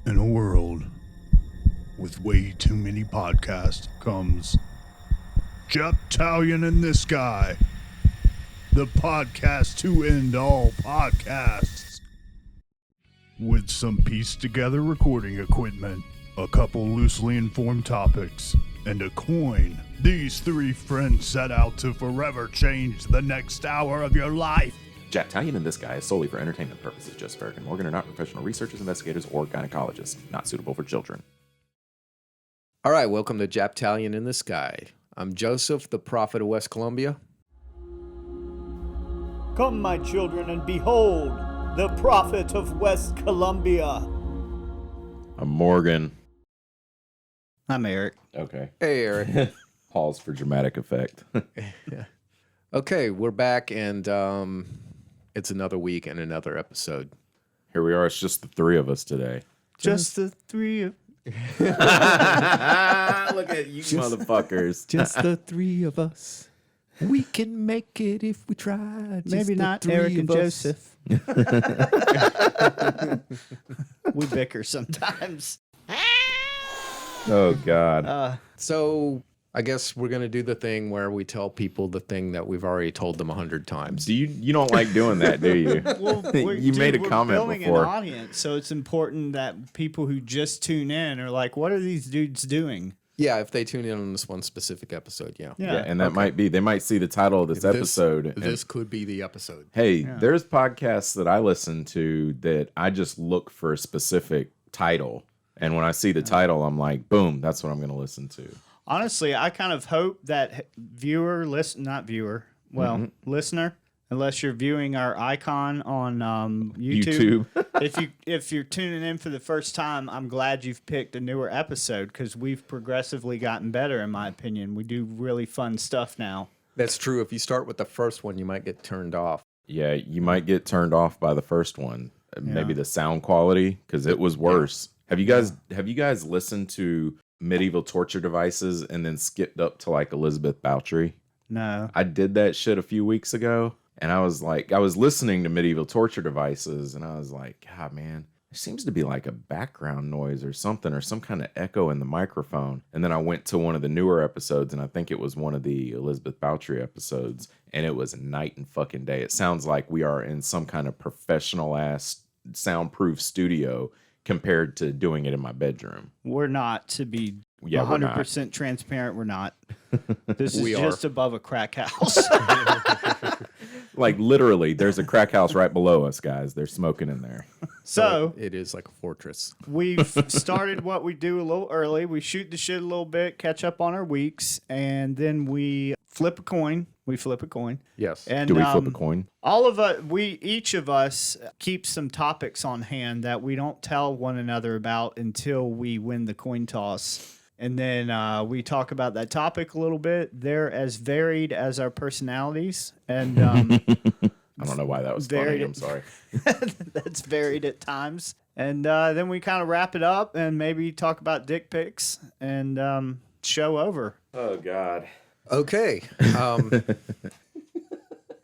In a world with way too many podcasts comes Japtalion and This Guy, the podcast to end all podcasts. With some pieced together recording equipment, a couple loosely informed topics, and a coin, these three friends set out to forever change the next hour of your life. Japtalion and This Guy is solely for entertainment purposes. Just Ferric and Morgan are not professional researchers, investigators, or gynecologists. Not suitable for children. All right, welcome to Japtalion and This Guy. I'm Joseph, the prophet of West Columbia. Come, my children, and behold the prophet of West Columbia. I'm Morgan. I'm Eric. Okay. Hey, Eric. Pause for dramatic effect. Yeah. Okay, we're back, and it's another week and another episode. Here we are. It's just the three of us today. Just the three of... Look at you motherfuckers. Just the three of us. We can make it if we try. Maybe not Eric and Joseph. We bicker sometimes. Oh, God. So I guess we're going to do the thing where we tell people the thing that we've already told them 100 times. Do you don't like doing that, do you? Well, You made a comment building before. an audience, so it's important that people who just tune in are like, what are these dudes doing? Yeah, if they tune in on this one specific episode, yeah. Yeah, and that might be, they might see the title of this episode. This could be the episode. Hey, there's podcasts that I listen to that I just look for a specific title. And when I see the title, I'm like, boom, that's what I'm going to listen to. Honestly, I kind of hope that listener, unless you're viewing our icon on YouTube. if you're tuning in for the first time, I'm glad you've picked a newer episode because we've progressively gotten better, in my opinion. We do really fun stuff now. That's true. If you start with the first one, you might get turned off. Yeah, you might get turned off by the first one. Maybe the sound quality, because it was worse. Have you guys listened to Medieval Torture Devices and then skipped up to like Elizabeth Bowtry? No. I did that shit a few weeks ago, and I was listening to Medieval Torture Devices, and I was like, God, man, there seems to be like a background noise or something, or some kind of echo in the microphone. And then I went to one of the newer episodes, and I think it was one of the Elizabeth Bowtry episodes, and it was night and fucking day. It sounds like we are in some kind of professional ass soundproof studio compared to doing it in my bedroom. We're not, to be 100% transparent, we're not. This is just above a crack house. Like, literally, there's a crack house right below us, guys. They're smoking in there. So it is like a fortress. We've started what we do a little early. We shoot the shit a little bit, catch up on our weeks, and then we flip a coin. Yes. And, Do we flip a coin? All of us, each of us keep some topics on hand that we don't tell one another about until we win the coin toss. And then we talk about that topic a little bit. They're as varied as our personalities. And I don't know why that was funny. I'm sorry. That's varied at times. And then we kind of wrap it up and maybe talk about dick pics and show over. Oh, God. Okay.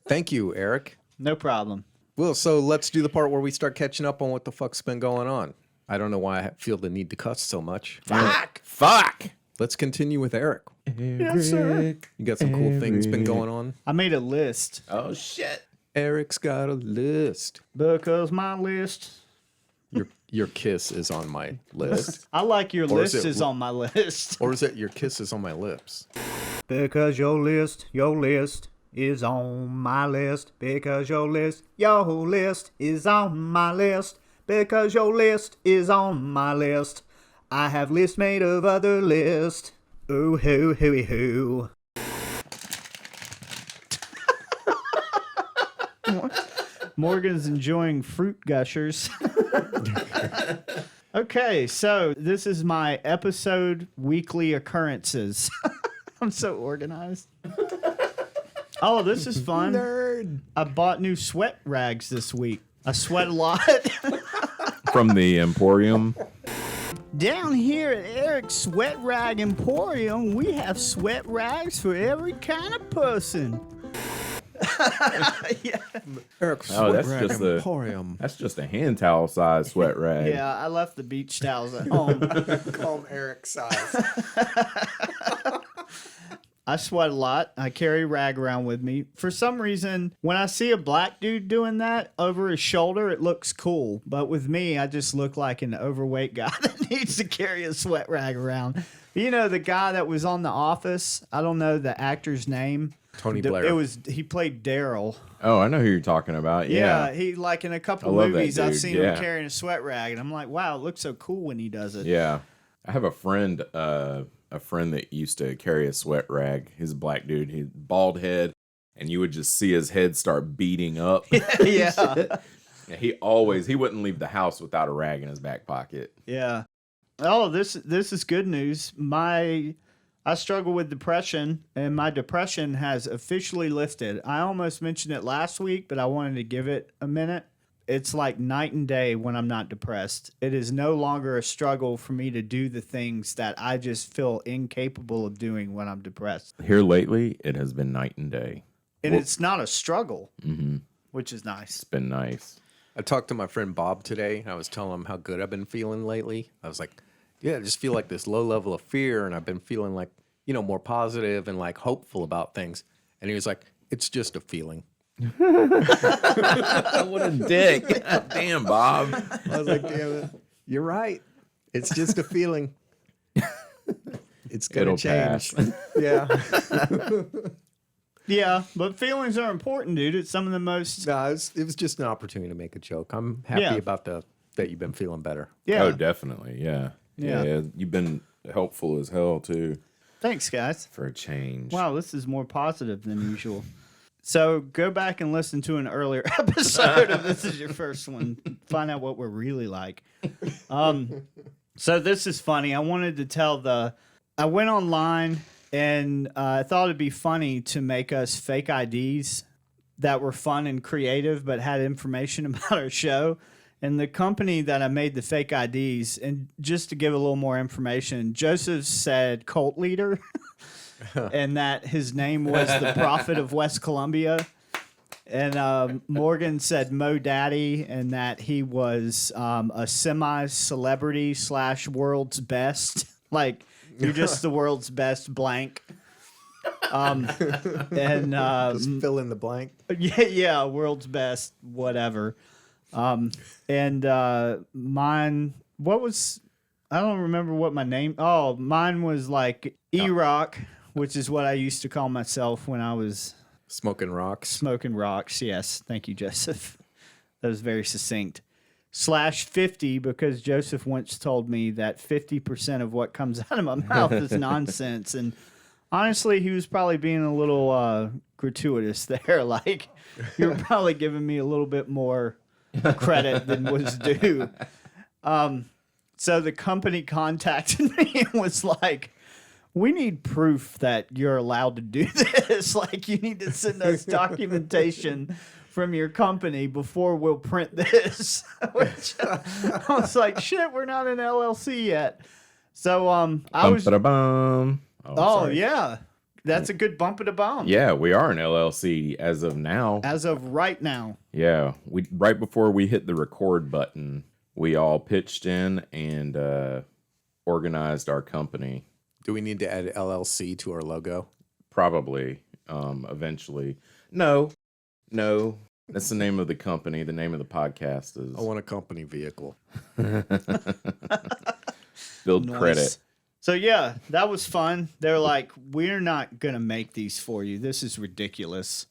Thank you, Eric. No problem. Well, so let's do the part where we start catching up on what the fuck's been going on. I don't know why I feel the need to cuss so much. Fuck! Let's continue with Eric. Yes, sir. You got some cool things been going on? I made a list. Oh, shit. Eric's got a list. Because my list. Your kiss is on my list. I like your Or list is it- is on my list. Or is it your kiss is on my lips? Because your list is on my list. Because your list is on my list. Because your list is on my list. I have list made of other list. Ooh, hoo, hooey, hoo. Morgan's enjoying fruit gushers. Okay, so this is my episode weekly occurrences. I'm so organized. Oh, this is fun. Nerd. I bought new sweat rags this week. I sweat a lot. From the Emporium. Down here at Eric's Sweat Rag Emporium, we have sweat rags for every kind of person. Yeah. Eric's Oh, that's Sweat Rag just a- Emporium. That's just a hand towel size sweat rag. Yeah, I left the beach towels at home. Call him Eric size. I sweat a lot. I carry a rag around with me. For some reason, when I see a black dude doing that over his shoulder, it looks cool. But with me, I just look like an overweight guy that needs to carry a sweat rag around. You know, the guy that was on The Office, I don't know the actor's name. Tony Blair. He played Daryl. Oh, I know who you're talking about. Yeah, Yeah. he like in a couple I love that movies I've dude, seen yeah. him carrying a sweat rag, and I'm like, wow, it looks so cool when he does it. Yeah. I have a friend that used to carry a sweat rag. He's a black dude. He bald head, and you would just see his head start beating up. Yeah. Yeah, he wouldn't leave the house without a rag in his back pocket. Yeah. Oh, this is good news. I struggle with depression, and my depression has officially lifted. I almost mentioned it last week, but I wanted to give it a minute. It's like night and day when I'm not depressed. It is no longer a struggle for me to do the things that I just feel incapable of doing when I'm depressed. Here lately, it has been night and day. And it's not a struggle, Mm-hmm. which is nice. It's been nice. I talked to my friend Bob today, and I was telling him how good I've been feeling lately. I was like, yeah, I just feel like this low level of fear, and I've been feeling like, more positive and like hopeful about things. And he was like, it's just a feeling. What a dick. God damn, Bob. I was like, damn it. You're right. It's just a feeling. It's going It'll to change. pass. Yeah. Yeah, but feelings are important, dude. It's some of the most... No, it was just an opportunity to make a joke. I'm happy Yeah. about that you've been feeling better. Yeah. Oh, definitely. Yeah. Yeah. You've been helpful as hell, too, Thanks, guys. for a change. Wow, this is more positive than usual. So go back and listen to an earlier episode if this is your first one. Find out what we're really like. So this is funny. I wanted to tell I went online and I thought it'd be funny to make us fake IDs that were fun and creative but had information about our show. And the company that I made the fake IDs, and just to give a little more information, Joseph said cult leader. And that his name was the Prophet of West Columbia. And Morgan said Mo Daddy, and that he was a semi-celebrity / world's best. Like, you're just the world's best blank. And Just fill in the blank. yeah, world's best, whatever. And mine, I don't remember what my name, mine was like E-Rock, which is what I used to call myself when I was Smoking rocks. smoking rocks. Yes. Thank you, Joseph. That was very succinct. /50, because Joseph once told me that 50% of what comes out of my mouth is nonsense. And honestly, he was probably being a little gratuitous there. Like, you're probably giving me a little bit more credit than was due. So the company contacted me and was like, we need proof that you're allowed to do this. Like, you need to send us documentation from your company before we'll print this. Which I was like, shit, we're not an LLC yet. So I was... Bum-ba-da-bum. Sorry. yeah. That's a good bump of the bomb. Yeah, we are an LLC as of now. As of right now. Yeah, right before we hit the record button, we all pitched in and organized our company. Do we need to add LLC to our logo? Probably, eventually. No, that's the name of the company. The name of the podcast is I want a company vehicle. Build Nice. Credit. So yeah, that was fun. They're like, we're not gonna make these for you. This is ridiculous.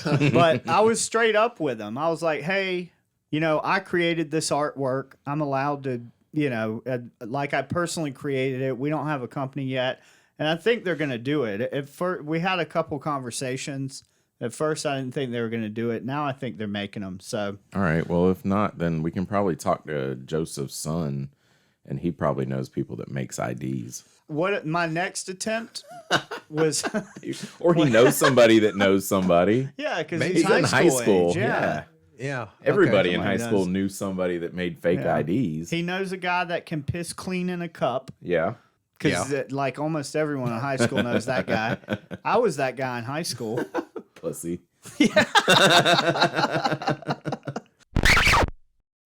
But I was straight up with them. I was like, hey, I created this artwork. I'm allowed to, like I personally created it. We don't have a company yet, and I think they're gonna do it. At first, we had a couple conversations. At first, I didn't think they were gonna do it. Now I think they're making them. So All right. Well, if not, then we can probably talk to Joseph's son, and he probably knows people that makes IDs. what my next attempt was. Or he knows somebody that knows somebody. Yeah, because Maybe he's He's in high school. age, yeah. Yeah. Everybody in Somebody high school does. knew somebody that made fake Yeah. IDs. He knows a guy that can piss clean in a cup. Yeah. Because like almost everyone in high school knows that guy. I was that guy in high school. Pussy.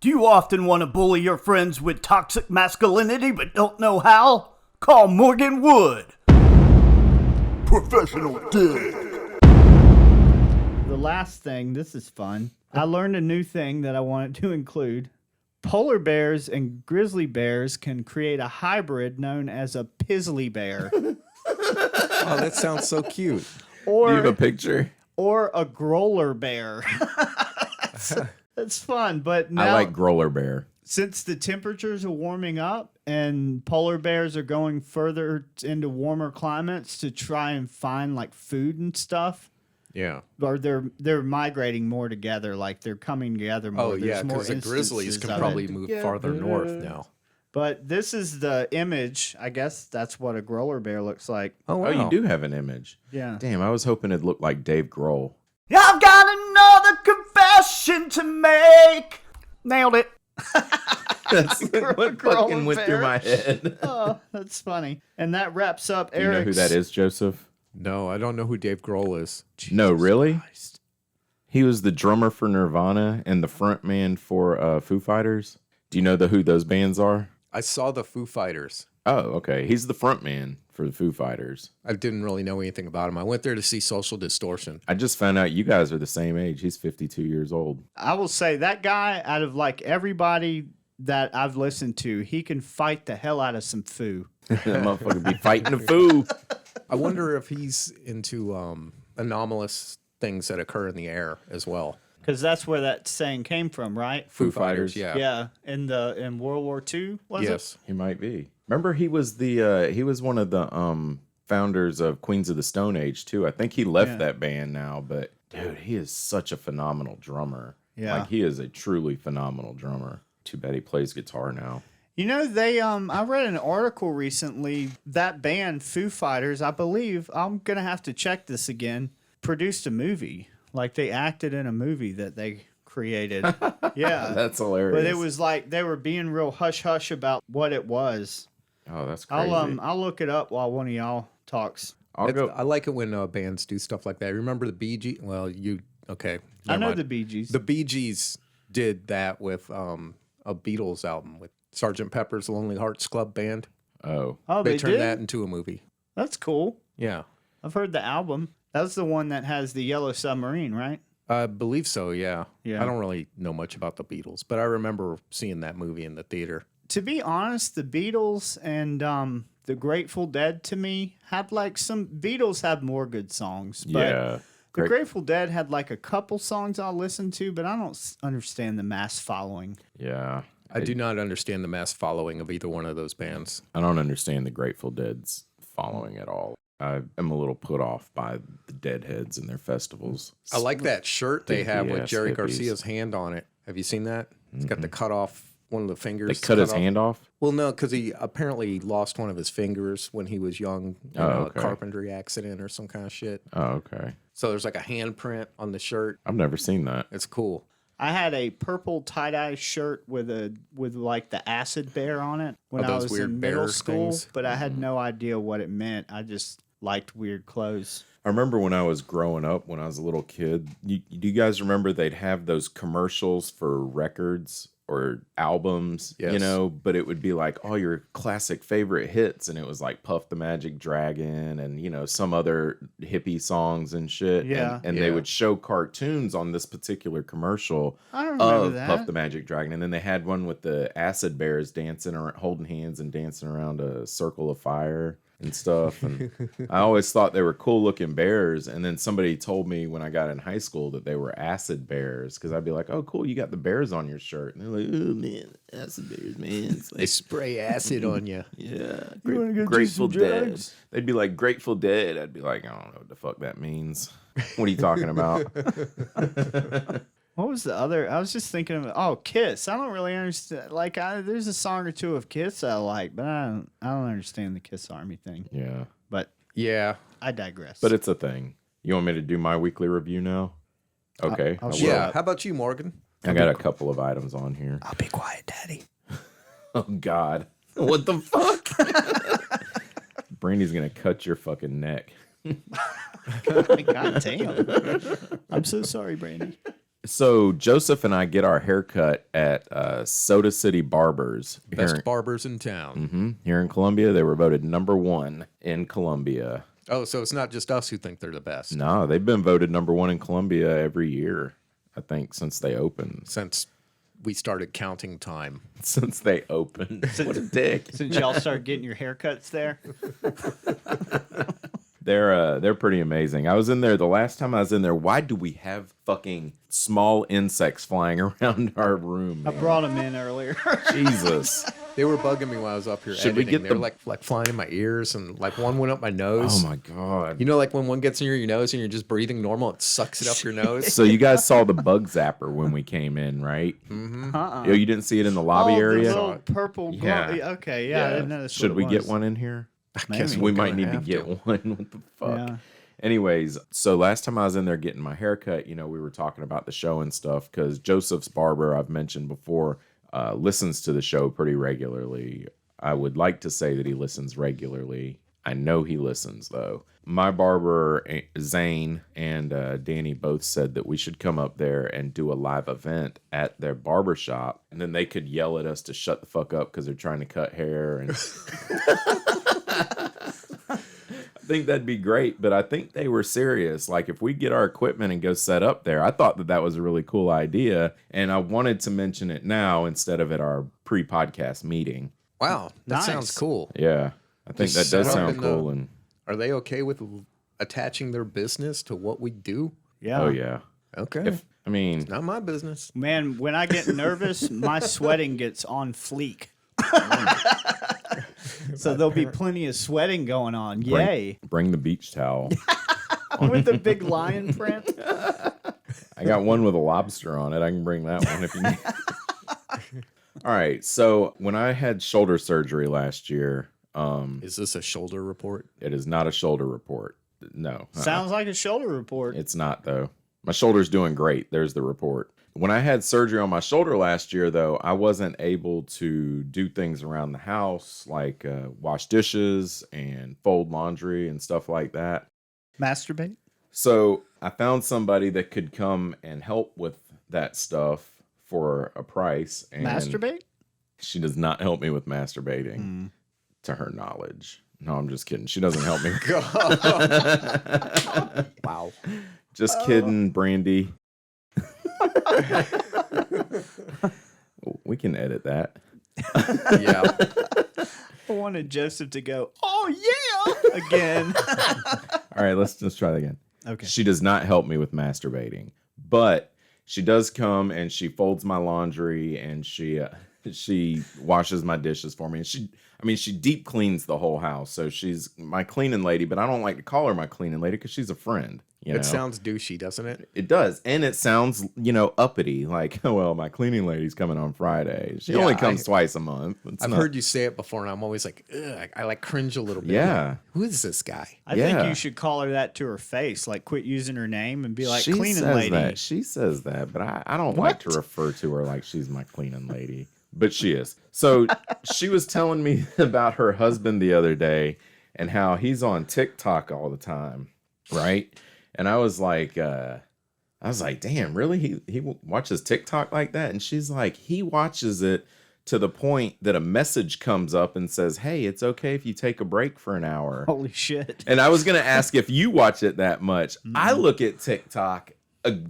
Do you often want to bully your friends with toxic masculinity but don't know how? Call Morgan Wood. Professional dick. The last thing, this is fun. I learned a new thing that I wanted to include. Polar bears and grizzly bears can create a hybrid known as a pizzly bear. Oh, that sounds so cute. Do you have a Or, picture? or a growler bear. That's fun, but now I like growler bear. since the temperatures are warming up and polar bears are going further into warmer climates to try and find like food and stuff, Yeah. or they're migrating more together, like they're coming together more. Oh, There's yeah, more because the grizzlies instances can of probably it. move farther north now. But this is the image. I guess that's what a growler bear looks like. Oh, wow. Oh, you do have an image. Yeah. Damn, I was hoping it'd look like Dave Grohl. I've got another confession to make. Nailed it. That's what fucking went through bear. my head. Oh, that's funny. And that wraps up Do you know who Eric's. that is, Joseph? No, I don't know who Dave Grohl is. No, really? He was the drummer for Nirvana and the front man for Foo Fighters. Do you know who those bands are? I saw the Foo Fighters. Oh, okay. He's the front man for the Foo Fighters. I didn't really know anything about him. I went there to see Social Distortion. I just found out you guys are the same age. He's 52 years old. I will say that guy, out of like everybody that I've listened to, he can fight the hell out of some foo. That motherfucker be fighting the Foo. I wonder if he's into anomalous things that occur in the air as well. Because that's where that saying came from, right? Foo Fighters. Yeah. Yeah, in World War II, was Yes. He might be. Remember, he was one of the founders of Queens of the Stone Age too. I think he left Yeah. that band now, but dude, he is such a phenomenal drummer. Yeah. Like he is a truly phenomenal drummer. Too bad he plays guitar now. You know, they I read an article recently, that band Foo Fighters, I believe, I'm going to have to check this again, produced a movie. Like they acted in a movie that they created. Yeah. That's hilarious. But it was like they were being real hush hush about what it was. Oh, that's crazy. I'll look it up while one of y'all talks. I'll go. I like it when bands do stuff like that. Remember the Bee Gees? Well, okay. I never know mind. the Bee Gees. The Bee Gees did that with a Beatles album with Sgt. Pepper's Lonely Hearts Club Band. Oh, Oh, They they turned did? that into a movie. That's cool. Yeah. I've heard the album. That's the one that has the yellow submarine, right? I believe so, yeah. Yeah. I don't really know much about the Beatles, but I remember seeing that movie in the theater. To be honest, the Beatles and the Grateful Dead to me had like some Beatles have more good songs, but yeah. the Grateful Dead had like a couple songs I'll listen to, but I don't understand the mass following. Yeah. I do not understand the mass following of either one of those bands. I don't understand the Grateful Dead's following at all. I am a little put off by the Deadheads and their festivals. I like that shirt they have with Hippie-ass Jerry hippies. Garcia's hand on it. Have you seen that? It's got the cut off one of the fingers. They cut his off. hand off? Well, no, because he apparently lost one of his fingers when he was young in okay. a carpentry accident or some kind of shit. Oh, okay. So there's like a handprint on the shirt. I've never seen that. It's cool. I had a purple tie-dye shirt with like the acid bear on it when Oh, I those was weird in middle bear school, things? but I had no idea what it meant. I just liked weird clothes. I remember when I was growing up, when I was a little kid, do you guys remember they'd have those commercials for records or albums, Yes. but it would be like all your classic favorite hits, and it was like Puff the Magic Dragon and, some other hippie songs and shit. Yeah. And they would show cartoons on this particular commercial I remember of that. Puff the Magic Dragon. And then they had one with the acid bears dancing or holding hands and dancing around a circle of fire and stuff. And I always thought they were cool looking bears. And then somebody told me when I got in high school that they were acid bears, because I'd be like, oh, cool, you got the bears on your shirt. And they're like, oh, man, acid bears, man. It's They like, spray acid on you. yeah, You wanna go do Grateful some Dead. drugs? They'd be like, Grateful Dead. I'd be like, I don't know what the fuck that means. What are you talking about? What was the other? I was just thinking of Kiss. I don't really understand. Like, there's a song or two of Kiss I like, but I don't understand the Kiss Army thing. Yeah. But Yeah. I digress. But it's a thing. You want me to do my weekly review now? Okay. I'll I will. shut Yeah. up. How about you, Morgan? I got a couple of items on here. I'll be quiet, Daddy. Oh, God. What the fuck? Brandy's going to cut your fucking neck. God damn. I'm so sorry, Brandy. So Joseph and I get our haircut at Soda City Barbers. Best barbers in town. Here in Columbia. They were voted #1 in Columbia. Oh, so it's not just us who think they're the best. No, they've been voted #1 in Columbia every year, I think, since they opened. Since we started counting time. Since they opened. What a dick. Since y'all started getting your haircuts there. They're pretty amazing. I was in there the last time I was in there. Why do we have fucking small insects flying around our room? I brought them in earlier. Jesus. They were bugging me while I was up here Should we editing. get They were like flying in my ears, and like one went up my nose. Oh my God. You know, like when one gets near your nose and you're just breathing normal, it sucks it up your nose. So you guys saw the bug zapper when we came in, right? Uh-uh. You didn't see it in the lobby Oh, area? the little purple glow. Yeah. Okay, yeah. I didn't know that's Should what we it get was. one in here? I guess We we're might gonna need to have get one. What the fuck? Yeah. Anyways, so last time I was in there getting my haircut, we were talking about the show and stuff because Joseph's barber, I've mentioned before, listens to the show pretty regularly. I would like to say that he listens regularly. I know he listens, though. My barber, Zane, and Danny both said that we should come up there and do a live event at their barber shop, and then they could yell at us to shut the fuck up because they're trying to cut hair. And I think that'd be great, but I think they were serious. Like, if we get our equipment and go set up there, I thought that was a really cool idea, and I wanted to mention it now instead of at our pre-podcast meeting. Wow, that Nice. sounds cool. Yeah, I think Just that does set up sound in cool. the- And Are they okay with attaching their business to what we do? Yeah. oh yeah, Okay. I mean, Not my business. Man, when I get nervous, my sweating gets on fleek. So there'll be plenty of sweating going on. Yay. bring the beach towel. With the big lion print. I got one with a lobster on it. I can bring that one if you need. All right, so when I had shoulder surgery last year, Is this a shoulder report? it is not a shoulder report. No. Sounds like a shoulder report. It's not, though. My shoulder's doing great. There's the report. When I had surgery on my shoulder last year, though, I wasn't able to do things around the house like wash dishes and fold laundry and stuff like that. Masturbate? So I found somebody that could come and help with that stuff for a price. And Masturbate? she does not help me with masturbating, to her knowledge. No, I'm just kidding. She doesn't help me. Wow. Just kidding, Brandy. We can edit that. Yeah. I wanted Joseph to go, oh yeah, again. All right, let's just try that again. Okay. She does not help me with masturbating, but she does come and she folds my laundry and she washes my dishes for me. And she deep cleans the whole house. So she's my cleaning lady, but I don't like to call her my cleaning lady because she's a friend. You know? It sounds douchey, doesn't it? It does. And it sounds, uppity. Like, oh, well, my cleaning lady's coming on Friday. She Yeah, only comes twice a month. I've heard you say it before, and I'm always like, ugh, I like cringe a little bit. Yeah. Like, who is this guy? I Yeah. think you should call her that to her face. Like, quit using her name and be like, she cleaning says lady. That. She says that, but I don't like to refer to her like she's my cleaning lady. But she is. So she was telling me about her husband the other day and how he's on TikTok all the time, right? And I was like, damn, really? He watches TikTok like that? And she's like, he watches it to the point that a message comes up and says, hey, it's okay if you take a break for an hour. Holy shit. And I was going to ask if you watch it that much. I look at TikTok,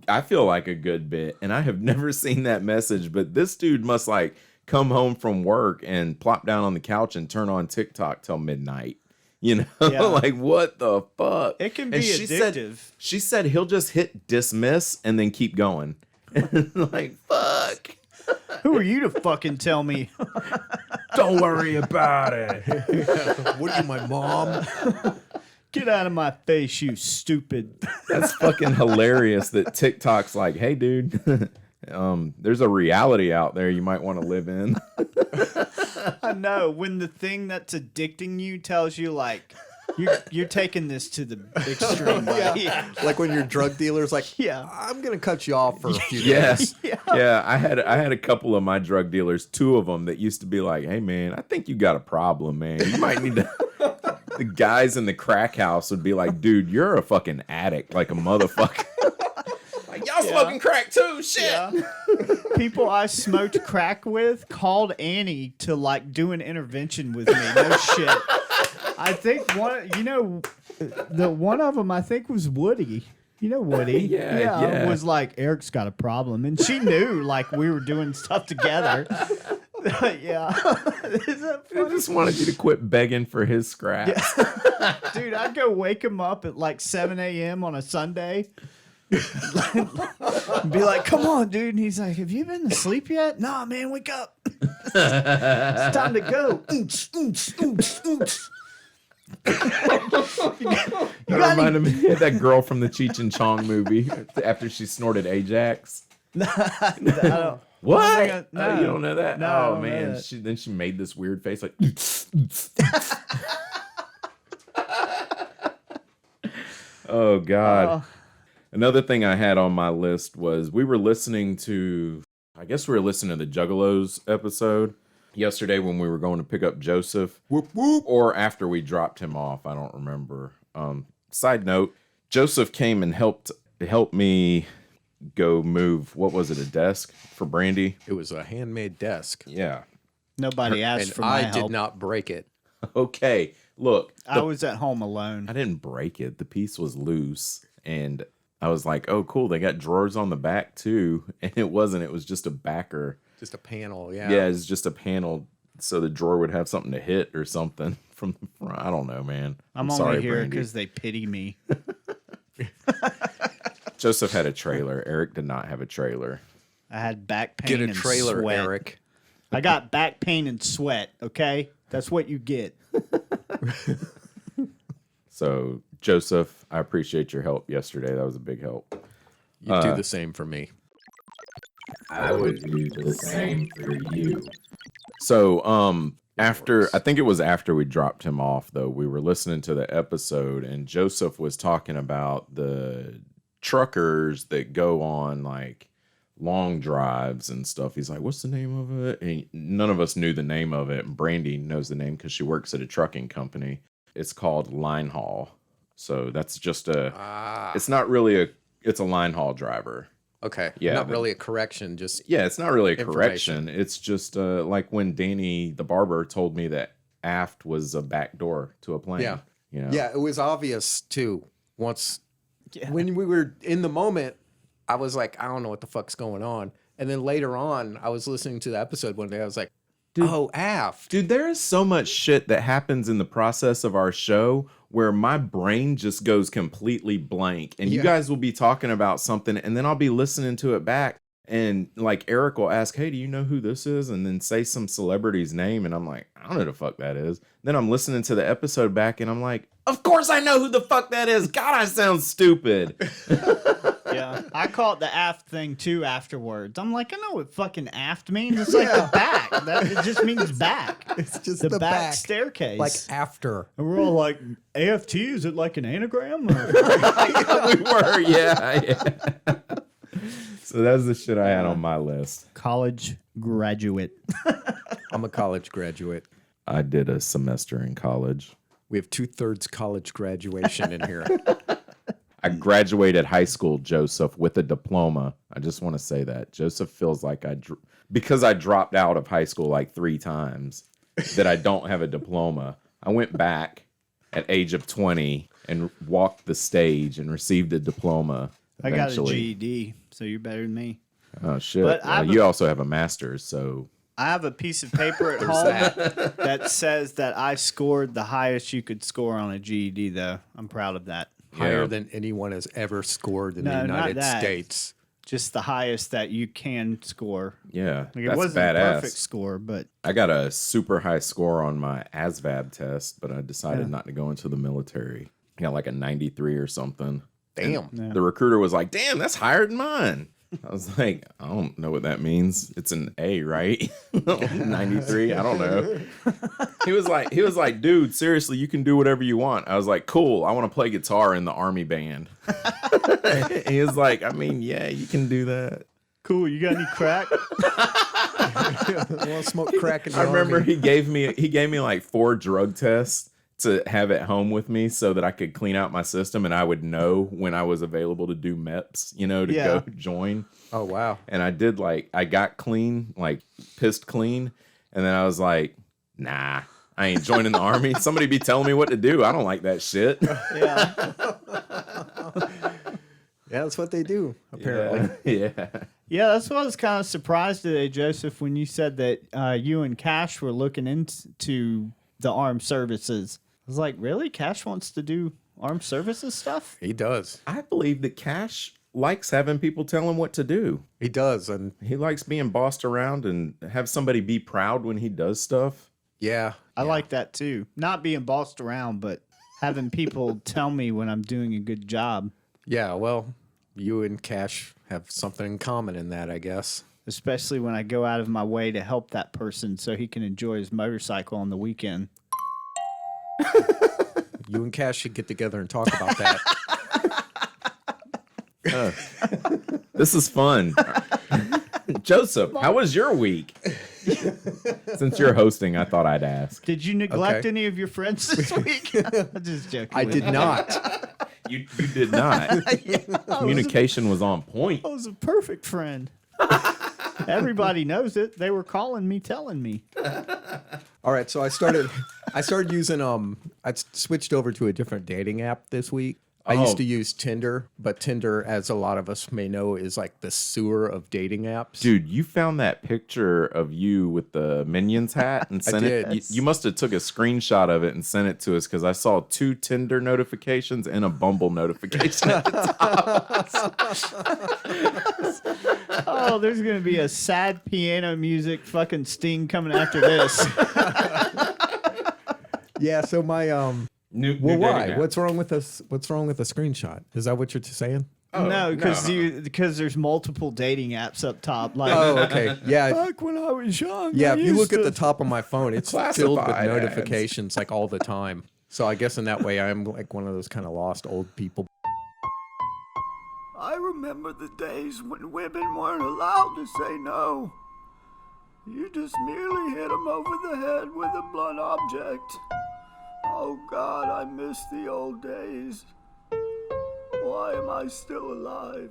I feel like a good bit, and I have never seen that message, but this dude must like come home from work and plop down on the couch and turn on TikTok till midnight. You know, Yeah. like what the fuck? It can be And addictive. She said he'll just hit dismiss and then keep going. Like, fuck. Who are you to fucking tell me? Don't worry about it. What are you, my mom? Get out of my face, you stupid. That's fucking hilarious that TikTok's like, hey, dude, there's a reality out there you might want to live in. I know. When the thing that's addicting you tells you, like, you're taking this to the extreme. buddy. Like when your drug dealer's like, Yeah. I'm going to cut you off for a few Yes. days. Yeah. I had a couple of my drug dealers, two of them that used to be like, hey, man, I think you got a problem, man. You might need to the guys in the crack house would be like, dude, you're a fucking addict, like a motherfucker. Like, y'all smoking crack too, shit. Yeah. People I smoked crack with called Annie to like do an intervention with me. No shit. I think one of them I think was Woody. You know Woody? Yeah. Was like, Eric's got a problem, and she knew like we were doing stuff together. Yeah. Is that I funny? just wanted you to quit begging for his scraps. Dude, I'd go wake him up at like 7 a.m. on a Sunday. Be like, come on, dude. And he's like, have you been asleep yet? Nah, man, wake up. It's time to go. That reminded me of that girl from the Cheech and Chong movie after she snorted Ajax. I don't. What? No. You don't know that? No, I Oh don't know man. that. She made this weird face like Oh God. Another thing I had on my list was we were listening to the Juggalos episode yesterday when we were going to pick up Joseph. Whoop whoop. Or after we dropped him off. I don't remember. Side note, Joseph came and helped me go move, what was it, a desk for Brandy? It was a handmade desk. Yeah. Nobody asked And for my I help. did not break it. Okay. Look. I was at home alone. I didn't break it. The piece was loose. And I was like, oh, cool. They got drawers on the back too. And it wasn't. It was just a backer. Just a panel, yeah. Yeah, it's just a panel. So the drawer would have something to hit or something from the front. I don't know, man. I'm sorry, only here Brandy. because they pity me. Joseph had a trailer. Eric did not have a trailer. I had back pain Get a and trailer, sweat. Eric. I got back pain and sweat, okay? That's what you get. So, Joseph, I appreciate your help yesterday. That was a big help. You do the same for me. I would do the same for you. So, I think it was after we dropped him off, though, we were listening to the episode, and Joseph was talking about the truckers that go on like long drives and stuff. He's like, what's the name of it? And none of us knew the name of it. Brandy knows the name because she works at a trucking company. It's called line haul. So that's just it's not really it's a line haul driver. Okay. Yeah, Not but- really a correction, just Yeah, it's not really a Information. correction. It's just like when Danny, the barber, told me that aft was a back door to a plane. Yeah. You know? Yeah, it was obvious too. Once when we were in the moment, I was like, I don't know what the fuck's going on. And then later on, I was listening to the episode one day. I was like, oh, aft. Dude, there is so much shit that happens in the process of our show where my brain just goes completely blank. And you Yeah. guys will be talking about something and then I'll be listening to it back. And like Eric will ask, hey, do you know who this is? And then say some celebrity's name. And I'm like, I don't know who the fuck that is. Then I'm listening to the episode back and I'm like, of course I know who the fuck that is. God, I sound stupid. Yeah. I call it the aft thing too afterwards. I'm like, I know what fucking aft means. It's like the back. It just means back. It's just The back staircase. like after. And we're all like, AFT, is it like an anagram? Or? We were, yeah. So that's the shit I had on my list. College graduate. I'm a college graduate. I did a semester in college. We have 2/3 college graduation in here. I graduated high school, Joseph, with a diploma. I just want to say that. Joseph feels like because I dropped out of high school like 3 times, that I don't have a diploma. I went back at age of 20 and walked the stage and received a diploma. I got a eventually. GED, so you're better than me. Oh, shit. But Well, you also have a master's, so... I have a piece of paper at home that says that I scored the highest you could score on a GED, though. I'm proud of that. Higher Yeah. than anyone has ever scored in the No, not United that. States. Just the highest that you can score. Yeah, Like, it that's wasn't badass. a perfect score, but I got a super high score on my ASVAB test, but I decided not to go into the military. I got like a 93 or something. Damn. The recruiter was like, damn, that's higher than mine. I was like, I don't know what that means. It's an A, right? 93? I don't know. He was like, dude, seriously, you can do whatever you want. I was like, cool. I want to play guitar in the army band. He was like, I mean, yeah, you can do that. cool. You got any crack? Want to smoke crack in the I remember army? he gave me like 4 drug tests. to have at home with me so that I could clean out my system and I would know when I was available to do MEPS, to go join. Oh, wow. And I did I got clean, pissed clean. And then I was like, nah, I ain't joining the army. Somebody be telling me what to do. I don't like that shit. Yeah. Yeah, that's what they do, apparently. Yeah. Yeah, that's why I was kind of surprised today, Joseph, when you said that you and Cash were looking into the armed services. I was like, really? Cash wants to do armed services stuff? He does. I believe that Cash likes having people tell him what to do. He does. And He likes being bossed around and have somebody be proud when he does stuff. yeah. I like that too. Not being bossed around, but having people tell me when I'm doing a good job, Yeah, well, you and Cash have something in common in that, I guess. especially when I go out of my way to help that person so he can enjoy his motorcycle on the weekend. You and Cash should get together and talk about that. This is fun. Joseph, how was your week? Since you're hosting, I thought I'd ask. Did you neglect Okay. any of your friends this week? I'm just joking. I did not. You did not. Communication was on point. I was a perfect friend. Everybody knows it. They were calling me, telling me. All right, so I started using I switched over to a different dating app this week. I used to use Tinder, but Tinder, as a lot of us may know, is like the sewer of dating apps. Dude, you found that picture of you with the Minions hat and sent it. did. You must have took a screenshot of it and sent it to us because I saw 2 Tinder notifications and a Bumble notification. Oh, there's going to be a sad piano music fucking sting coming after this. Yeah, so my New well, dating why? app. What's wrong with this? What's wrong with the screenshot? Is that what you're saying? Oh, no, because no. because there's multiple dating apps up top. Like, Oh, okay. Yeah. back when I was young. Yeah, I if you look used at the to- top of my phone, it's filled with Classified ads. notifications like all the time. So I guess in that way, I'm like one of those kind of lost old people. I remember the days when women weren't allowed to say no. You just merely hit them over the head with a blunt object. Oh God, I miss the old days. Why am I still alive?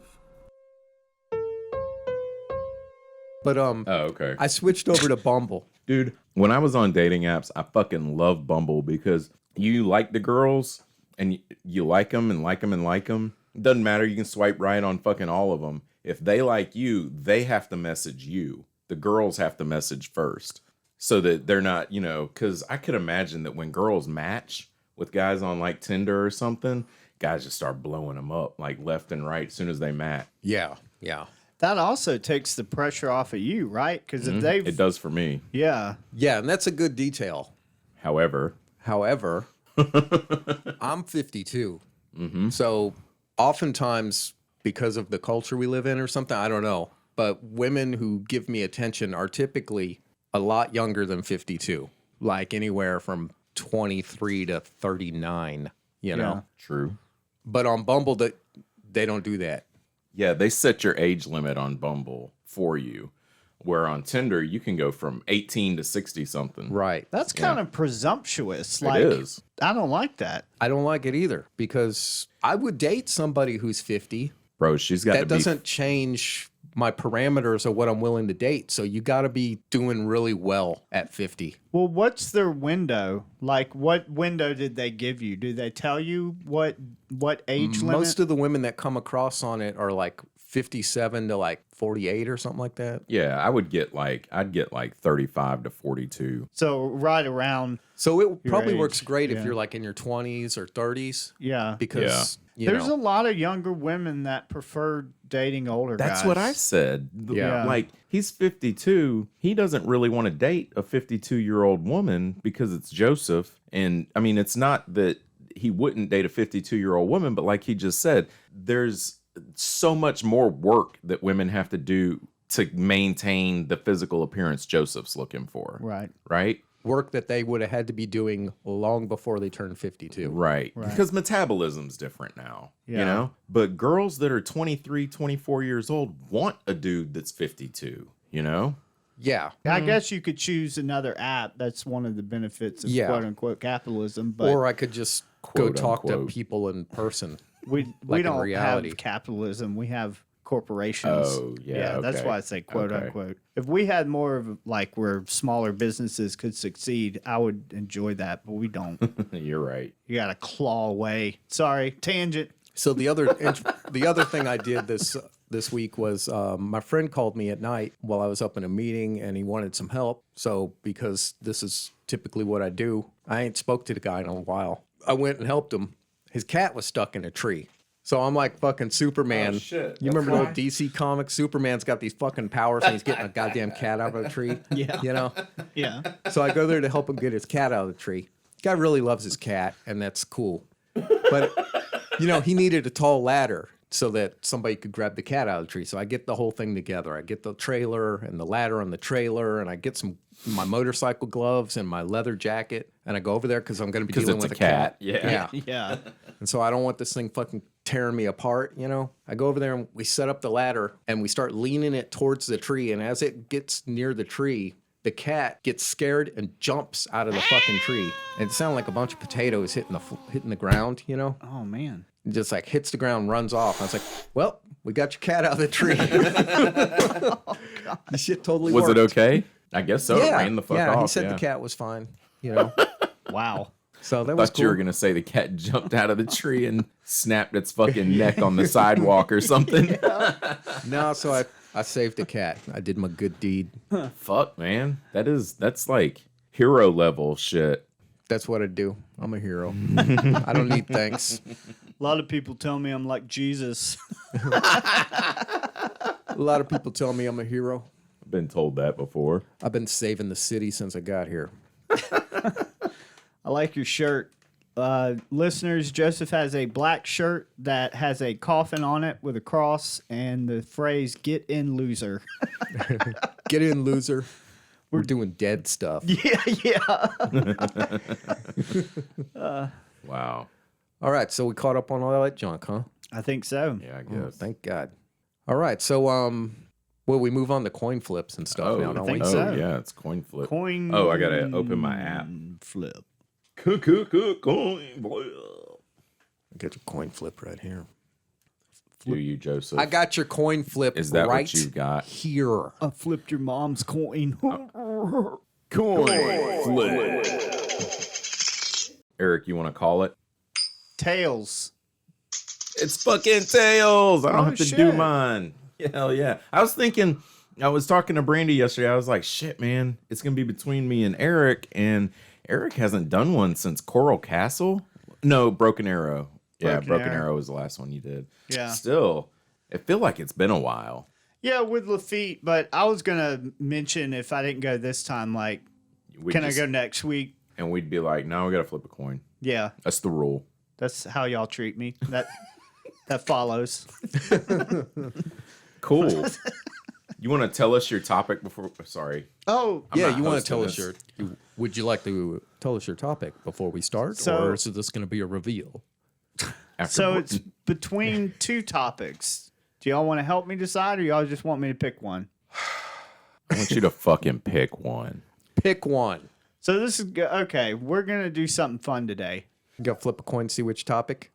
But Oh, okay. I switched over to Bumble. Dude, when I was on dating apps, I fucking love Bumble because you like the girls and you like them and like them and like them. It doesn't matter. You can swipe right on fucking all of them. If they like you, they have to message you. The girls have to message first so that they're not, because I could imagine that when girls match with guys on like Tinder or something, guys just start blowing them up like left and right as soon as they match. Yeah, yeah. that also takes the pressure off of you, right? Because if they've, It does for me. yeah, Yeah, and that's a good detail. However, I'm 52. So oftentimes, because of the culture we live in or something, I don't know, but women who give me attention are typically a lot younger than 52, like anywhere from 23 to 39, you know? true. But on Bumble, they don't do that. Yeah, they set your age limit on Bumble for you, where on Tinder you can go from 18 to 60 something. Right. that's kind of presumptuous. It Like, is. I don't like that. I don't like it either because I would date somebody who's 50. Bro, she's got That to be doesn't change my parameters of what I'm willing to date. So you got to be doing really well at 50. Well, what's their window? Like, what window did they give you? Do they tell you what age limit? Most of the women that come across on it are like 57 to like 48 or something like that. Yeah, I'd get like 35 to 42. So right around, So it probably age, works great yeah. if you're like in your 20s or 30s yeah. because There's a lot of younger women that prefer dating older guys. That's what I said. Yeah. Like, he's 52. He doesn't really want to date a 52-year-old woman because it's Joseph. And, I mean, it's not that he wouldn't date a 52-year-old woman, but like he just said, there's so much more work that women have to do to maintain the physical appearance Joseph's looking for. Right. Right? work that they would have had to be doing long before they turned 52. Right. Because metabolism's different now, you Yeah. know? But girls that are 23, 24 years old want a dude that's 52, you know? Yeah. I guess you could choose another app. That's one of the benefits of quote unquote capitalism. But Or I could just go Quote, talk unquote. to people in person. we in don't reality. have capitalism. We have corporations. Oh, yeah, That's okay. why I say quote Okay. unquote. If we had more of like where smaller businesses could succeed, I would enjoy that. But we don't. You're right. You got to claw away. Sorry, tangent. So the other thing I did this week was my friend called me at night while I was up in a meeting, and he wanted some help. So because this is typically what I do, I ain't spoke to the guy in a while. I went and helped him. His cat was stuck in a tree. So I'm like fucking Superman. Oh, shit. You remember the old DC comics? Superman's got these fucking powers and he's getting a goddamn cat out of a tree. Yeah. You know? Yeah. So I go there to help him get his cat out of the tree. Guy really loves his cat, and that's cool. But, you know, he needed a tall ladder so that somebody could grab the cat out of the tree. So I get the whole thing together. I get the trailer and the ladder on the trailer, and I get my motorcycle gloves and my leather jacket, and I go over there because I'm going to be dealing it's with a a cat. Yeah. Yeah. And so I don't want this thing fucking tearing me apart, you know? I go over there and we set up the ladder and we start leaning it towards the tree. And as it gets near the tree, the cat gets scared and jumps out of the fucking tree. And it sounded like a bunch of potatoes hitting the ground, you know? Oh man. It just like hits the ground, runs off. I was like, well, we got your cat out of the tree. The shit totally Was worked. it okay? I guess so. It ran the fuck off. He said the cat was fine, you know? Wow. So that was Thought cool. you were gonna say the cat jumped out of the tree and snapped its fucking neck on the sidewalk or something. No, so I saved the cat. I did my good deed. Fuck, man. That's like hero level shit. That's what I do. I'm a hero. I don't need thanks. A lot of people tell me I'm like Jesus. A lot of people tell me I'm a hero. I've been told that before. I've been saving the city since I got here. I like your shirt. Listeners, Joseph has a black shirt that has a coffin on it with a cross and the phrase, "Get in, loser." Get in, loser. We're doing dead stuff. Yeah. Wow. All right, so we caught up on all that junk, huh? I think so. Yeah, I Oh, guess. thank God. All right, so well, we move on to coin flips and stuff now, don't we? think so. Yeah, it's coin flip. Coin. Oh, I gotta open my app. Flip. Coin flip. Get your coin flip right here. Do you, Joseph? I got your coin flip Is that right what you got? here. I flipped your mom's coin. Coin flip. Eric, you want to call it? Tails. It's fucking tails. I don't Oh, have to shit. do mine. Hell yeah. I was talking to Brandy yesterday. I was like, shit, man, it's going to be between me and Eric hasn't done one since Coral Castle. No, Broken Arrow. Yeah, Broken Arrow was the last one you did. Yeah. Still, I feel like it's been a while. Yeah, with Lafitte, but I was going to mention if I didn't go this time, like, can I go next week? And we'd be like, no, we got to flip a coin. Yeah, That's the rule. that's how y'all treat me. That follows. Cool. You want to tell us your topic before? Sorry. Oh, I'm Yeah, not you want to hosting tell us this. would you like to tell us your topic before we start? So- or is this going to be a reveal? After so it's between two topics. Do y'all want to help me decide, or y'all just want me to pick one? I want you to fucking pick one. Pick one. So this is okay. We're gonna do something fun today. You got to flip a coin, see which topic.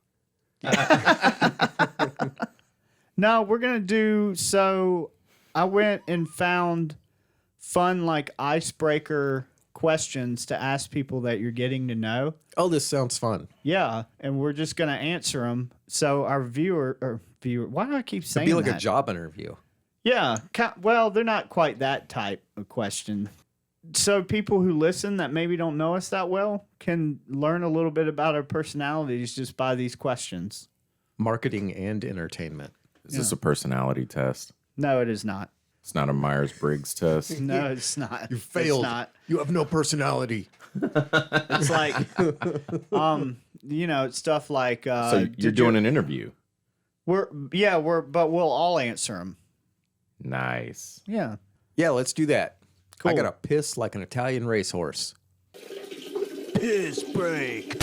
No, we're gonna do. So I went and found fun, like icebreaker questions to ask people that you're getting to know. Oh, this sounds fun. Yeah, and we're just gonna answer them. So our viewer. Why do I keep It'd saying be like that? a job interview. Yeah. Well, they're not quite that type of question. So people who listen that maybe don't know us that well can learn a little bit about our personalities just by these questions. Marketing and entertainment. Is this a personality test? No, it is not. It's not a Myers-Briggs test. No, it's not. You failed. It's not. You have no personality. It's like, it's stuff like. So you're doing an interview. But we'll all answer them. Nice. Yeah. Yeah, let's do that. Cool. I got to piss like an Italian racehorse. Piss break.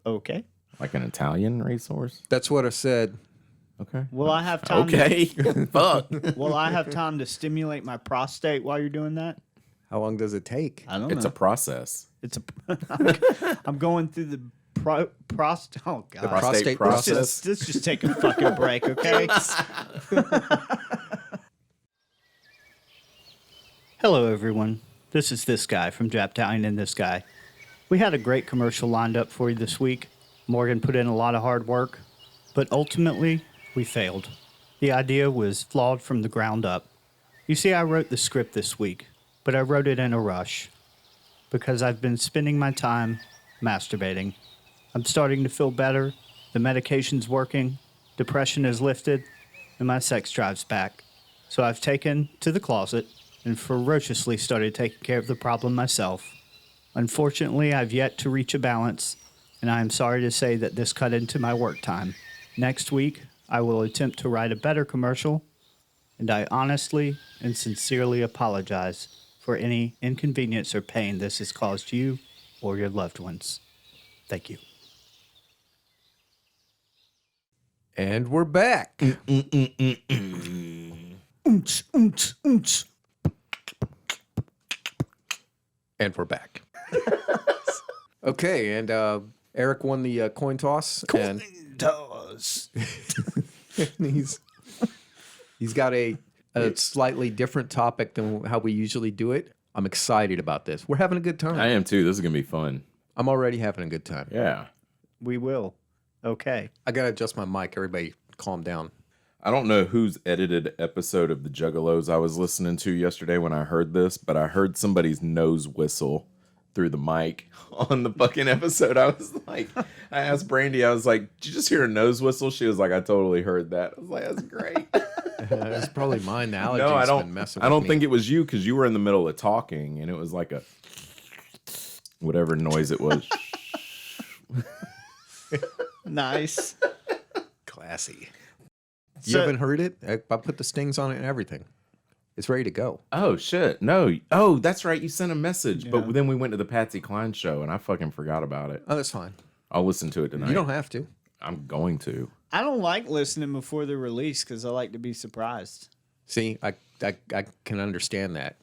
Okay. Like an Italian racehorse? That's what I said. Okay. Will I have time? Okay. Fuck. Will I have time to stimulate my prostate while you're doing that? How long does it take? I don't It's know. a process. It's I'm going through the prostate. Oh God. The prostate process. Let's just take a fucking break, okay? Hello, everyone. This is this guy from Japtown and this guy. We had a great commercial lined up for you this week. Morgan put in a lot of hard work, but ultimately, we failed. The idea was flawed from the ground up. You see, I wrote the script this week, but I wrote it in a rush because I've been spending my time masturbating. I'm starting to feel better, the medication's working, depression is lifted, and my sex drive's back. So I've taken to the closet and ferociously started taking care of the problem myself. Unfortunately, I've yet to reach a balance, and I am sorry to say that this cut into my work time. Next week, I will attempt to write a better commercial, and I honestly and sincerely apologize for any inconvenience or pain this has caused you or your loved ones. Thank you. And we're back. And we're back. Okay, and Eric won the coin toss. And he's got a slightly different topic than how we usually do it. I'm excited about this. We're having a good time. I am too. This is going to be fun. I'm already having a good time. Yeah. We will. Okay. I got to adjust my mic. Everybody calm down. I don't know whose edited episode of the Juggalos I was listening to yesterday when I heard this, but I heard somebody's nose whistle through the mic on the fucking episode. I was like, I asked Brandy, I was like, did you just hear a nose whistle? She was like, I totally heard that. I was like, that's great. It's probably mine. The allergies No, I don't. been messing I with don't me. think it was you because you were in the middle of talking and it was like a whatever noise it was. Nice. Classy. You So- haven't heard it? I put the stings on it and everything. It's ready to go. Oh shit! No. Oh, that's right. You sent a message, Yeah. but then we went to the Patsy Cline show and I fucking forgot about it. Oh, that's fine. I'll listen to it tonight. You don't have to. I'm going to. I don't like listening before they're released because I like to be surprised. See, I can understand that.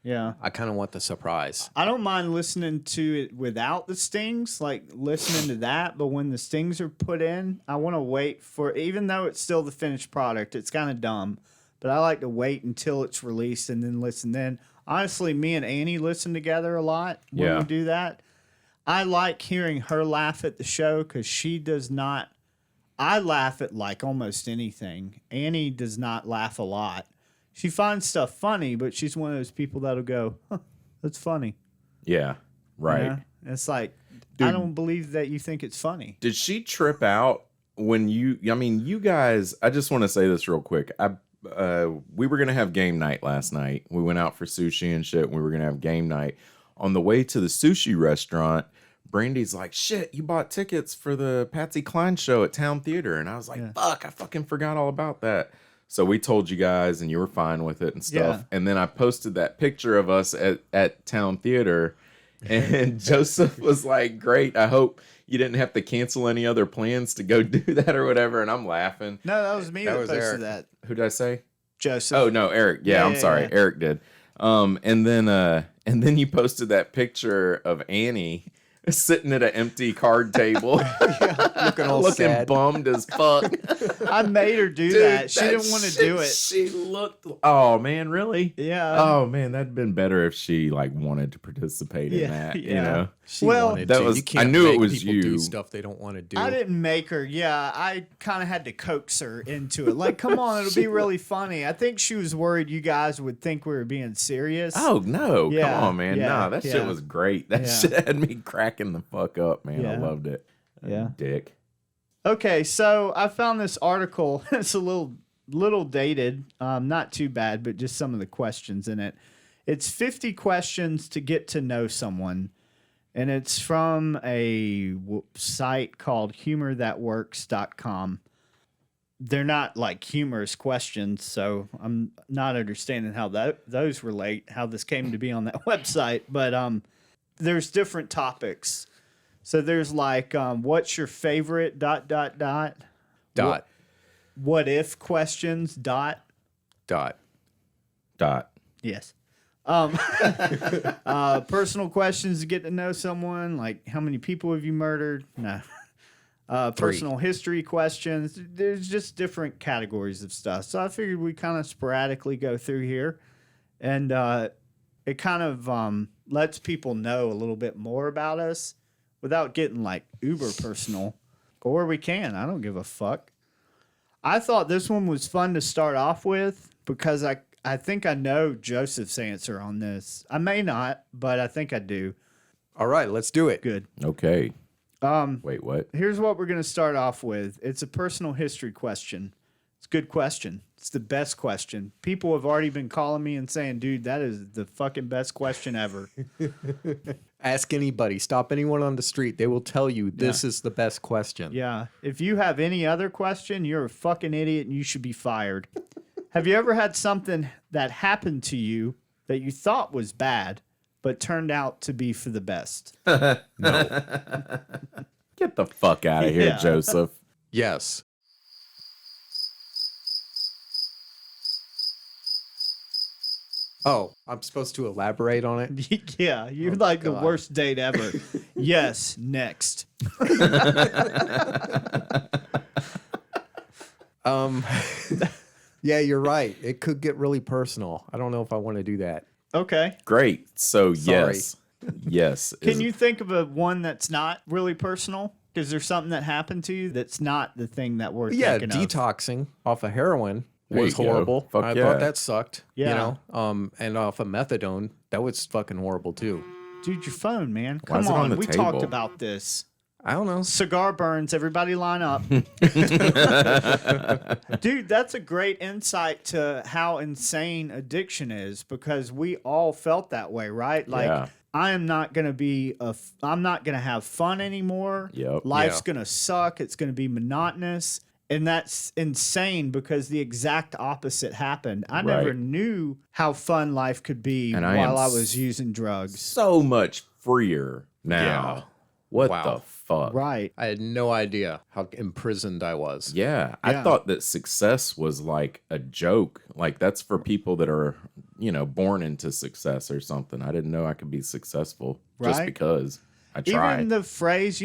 Yeah. I kind of want the surprise. I don't mind listening to it without the stings, like listening to that. But when the stings are put in, I want to wait for, even though it's still the finished product, it's kind of dumb. But I like to wait until it's released and then listen. Then, honestly, me and Annie listen together a lot when Yeah. we do that. I like hearing her laugh at the show because she does not. I laugh at like almost anything. Annie does not laugh a lot. She finds stuff funny, but she's one of those people that'll go, huh, that's funny. Yeah. Right. You know? It's like, Dude. I don't believe that you think it's funny. Did she trip out when you? I mean, you guys. I just want to say this real quick. We were gonna have game night last night. We went out for sushi and shit. And we were gonna have game night. On the way to the sushi restaurant, Brandy's like, "Shit, you bought tickets for the Patsy Cline show at Town Theater," and I was like, Yeah. "Fuck, I fucking forgot all about that." So we told you guys, and you were fine with it and stuff. Yeah. And then I posted that picture of us at Town Theater, and Joseph was like, "Great, I hope you didn't have to cancel any other plans to go do that or whatever." And I'm laughing. No, that was me That that, was posted Eric. that. Who did I say? Joseph. Oh no, Eric. Yeah, Yeah, I'm yeah, sorry, yeah. Eric did. And then you posted that picture of Annie sitting at an empty card table, Looking all looking sad. bummed as fuck. I made her do Dude, that. She didn't want to shit, do it. She looked. Oh man, really? Yeah. Oh man, that'd been better if she like wanted to participate in Yeah, that. You yeah. know. She Well, wanted that to. was- You can't I knew it make was people you. do stuff they don't want to do. I didn't make her. Yeah, I kind of had to coax her into it. Like, come on, it'll be really funny. I think she was worried you guys would think we were being serious. Oh no! Yeah, Come on, man. yeah, Nah, that shit yeah. was great. That Yeah. shit had me cracking the fuck up, man. I Yeah. loved it. Yeah. Dick. Okay, so I found this article. It's a little dated, not too bad, but just some of the questions in it. It's 50 questions to get to know someone, and it's from a site called humorthatworks.com. They're not like humorous questions, so I'm not understanding how those relate, how this came to be on that website. But there's different topics. So there's like, what's your favorite ... Dot. what if questions. Dot. Yes. Personal questions to get to know someone, like how many people have you murdered? No. Personal history questions. There's just different categories of stuff. So I figured we kind of sporadically go through here, and it kind of lets people know a little bit more about us without getting like uber personal. Or we can. I don't give a fuck. I thought this one was fun to start off with because I think I know Joseph's answer on this. I may not, but I think I do. All right, let's do it. Good. Okay. Wait, what? Here's what we're going to start off with. It's a personal history question. It's a good question. It's the best question. People have already been calling me and saying, dude, that is the fucking best question ever. Ask anybody. Stop anyone on the street. They will tell you this is the best question. Yeah. If you have any other question, you're a fucking idiot and you should be fired. Have you ever had something that happened to you that you thought was bad, but turned out to be for the best? Get the fuck out of here, Yeah. Joseph. Yes. Oh, I'm supposed to elaborate on it? Yeah, you're like the God. worst date ever. Yes, next. Yeah, you're right. It could get really personal. I don't know if I want to do that. Okay. Great. So, Sorry. yes. Yes. Can you think of a one that's not really personal? Is there something that happened to you that's not the thing that we're Yeah, thinking of? detoxing off of heroin There was you go. horrible. Fuck I yeah. thought that sucked. Yeah. You know? And off of methadone, that was fucking horrible too. Dude, your phone, man. Why is Come it on on. the We table? talked about this. I don't know. Cigar burns. Everybody line up. Dude, that's a great insight to how insane addiction is because we all felt that way, right? Like, Yeah. I am not going to I'm not going to have fun anymore. Yep. Life's Yeah. going to suck. It's going to be monotonous. And that's insane because the exact opposite happened. I never Right. knew how fun life could be And I am while I was using drugs. So much freer now. Yeah. What Wow. the fuck? Right. I had no idea how imprisoned I was. Yeah. I Yeah. thought that success was like a joke. Like that's for people that are, born into success or something. I didn't know I could be successful just Right. because I tried. Even the phrase,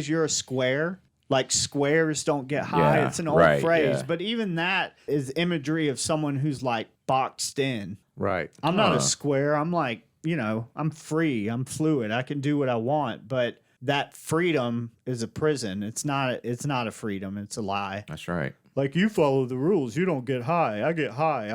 you're a square? Like squares don't get high. Yeah, It's an old right, phrase. yeah. But even that is imagery of someone who's like boxed in. Right. I'm not Huh. a square. I'm like, I'm free. I'm fluid. I can do what I want. But that freedom is a prison. It's not a freedom. It's a lie. That's right. Like you follow the rules. You don't get high. I get high.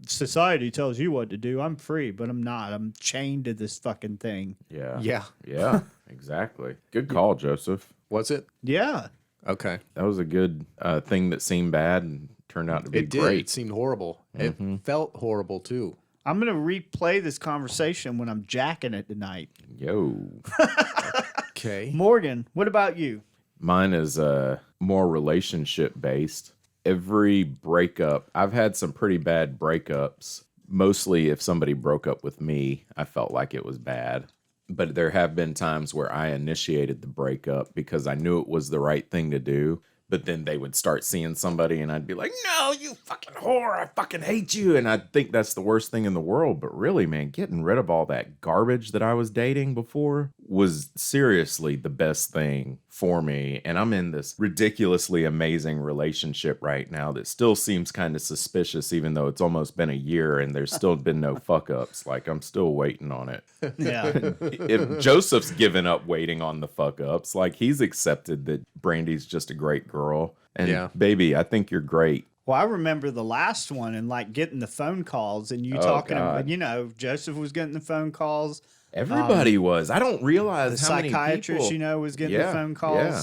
Society tells you what to do. I'm free, but I'm not. I'm chained to this fucking thing. Yeah. Yeah. Yeah. Exactly. Good call, Joseph. Was it? Yeah. Okay. That was a good thing that seemed bad and turned out to be It did. It great. seemed horrible. It felt horrible too. I'm going to replay this conversation when I'm jacking it tonight. Yo. Okay. Morgan, what about you? Mine is more relationship based. Every breakup, I've had some pretty bad breakups. Mostly if somebody broke up with me, I felt like it was bad. But there have been times where I initiated the breakup because I knew it was the right thing to do. But then they would start seeing somebody and I'd be like, no, you fucking whore. I fucking hate you. And I think that's the worst thing in the world. But really, man, getting rid of all that garbage that I was dating before was seriously the best thing for me. And I'm in this ridiculously amazing relationship right now that still seems kind of suspicious, even though it's almost been a year and there's still been no fuck ups. Like I'm still waiting on it. Yeah. If Joseph's given up waiting on the fuck ups, like he's accepted that Brandy's just a great girl. And Yeah. baby, I think you're great. Well, I remember the last one and like getting the phone calls and you Oh, talking God. about, Joseph was getting the phone calls. Everybody was. I don't The realize how many psychiatrist, people. was getting the phone calls. Yeah.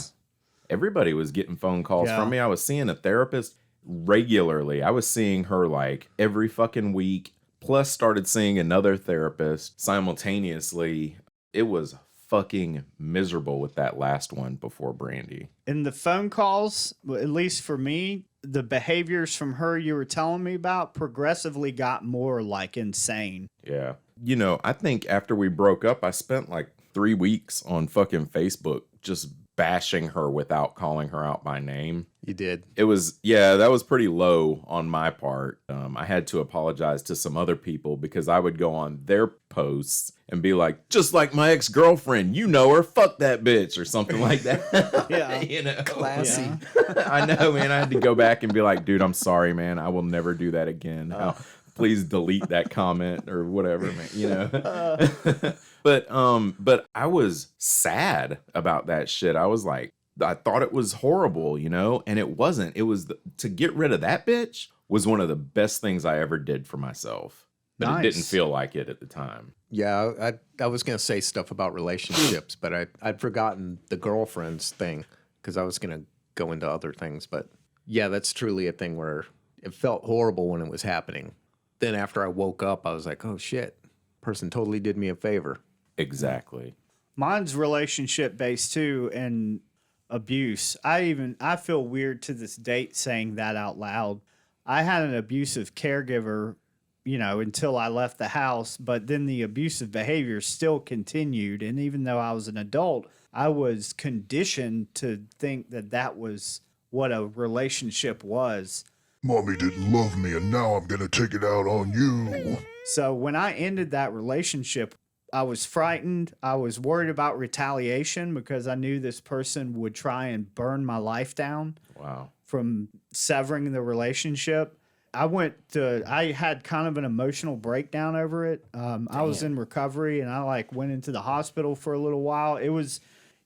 Everybody was getting phone calls Yeah. from me. I was seeing a therapist regularly. I was seeing her like every fucking week. Plus, started seeing another therapist simultaneously. It was fucking miserable with that last one before Brandy. And the phone calls, at least for me, the behaviors from her you were telling me about progressively got more like insane. Yeah. I think after we broke up, I spent like 3 weeks on fucking Facebook just bashing her without calling her out by name. You did. It was, yeah, that was pretty low on my part. I had to apologize to some other people because I would go on their posts and be like, just like my ex-girlfriend, you know her, fuck that bitch, or something like that. Yeah. You know? Classy. Yeah. I know, man. I had to go back and be like, dude, I'm sorry, man. I will never do that again. Please delete that comment or whatever, man. You know? But I was sad about that shit. I was like, I thought it was horrible, you know, and it wasn't. It was to get rid of that bitch was one of the best things I ever did for myself. But Nice. it didn't feel like it at the time. Yeah, I was going to say stuff about relationships, but I'd forgotten the girlfriends thing because I was going to go into other things. But yeah, that's truly a thing where it felt horrible when it was happening. Then after I woke up, I was like, oh shit, person totally did me a favor. Exactly. Mine's relationship based too, and abuse. I feel weird to this date saying that out loud. I had an abusive caregiver, you know, until I left the house, but then the abusive behavior still continued. And even though I was an adult, I was conditioned to think that that was what a relationship was. Mommy didn't love me, and now I'm gonna take it out on you. So when I ended that relationship, I was frightened. I was worried about retaliation because I knew this person would try and burn my life down. Wow. From severing the relationship. I had kind of an emotional breakdown over it. I was in recovery and I went into the hospital for a little while. It was,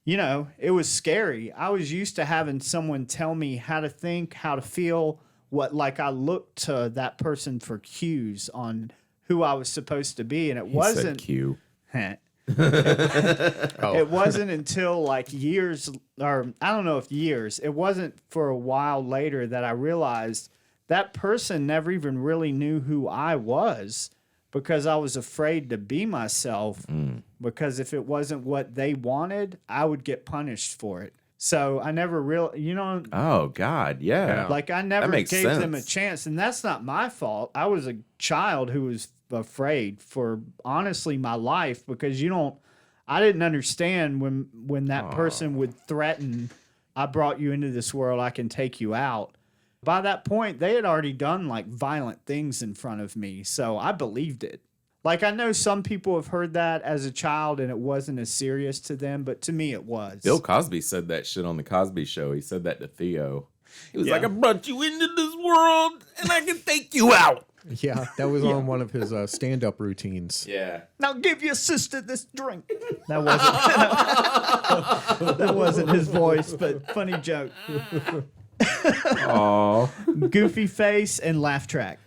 you know, it was scary. I was used to having someone tell me how to think, how to feel, I looked to that person for cues on who I was supposed to be. And it wasn't Q. It wasn't until years, or I don't know if years, it wasn't for a while later that I realized that person never even really knew who I was because I was afraid to be myself because if it wasn't what they wanted, I would get punished for it. So I never really, you know. Oh, God, yeah. I never gave sense. them a chance. And that's not my fault. I was a child who was afraid for honestly my life because I didn't understand when that person would threaten, I brought you into this world, I can take you out. By that point, they had already done violent things in front of me. So I believed it. I know some people have heard that as a child and it wasn't as serious to them, but to me it was. Bill Cosby said that shit on the Cosby Show. He said that to Theo. He was like, I brought you into this world and I can take you out. Yeah, that was on one of his stand-up routines. Yeah. Now give your sister this drink. That wasn't his voice, but funny joke. Aww. Goofy face and laugh track.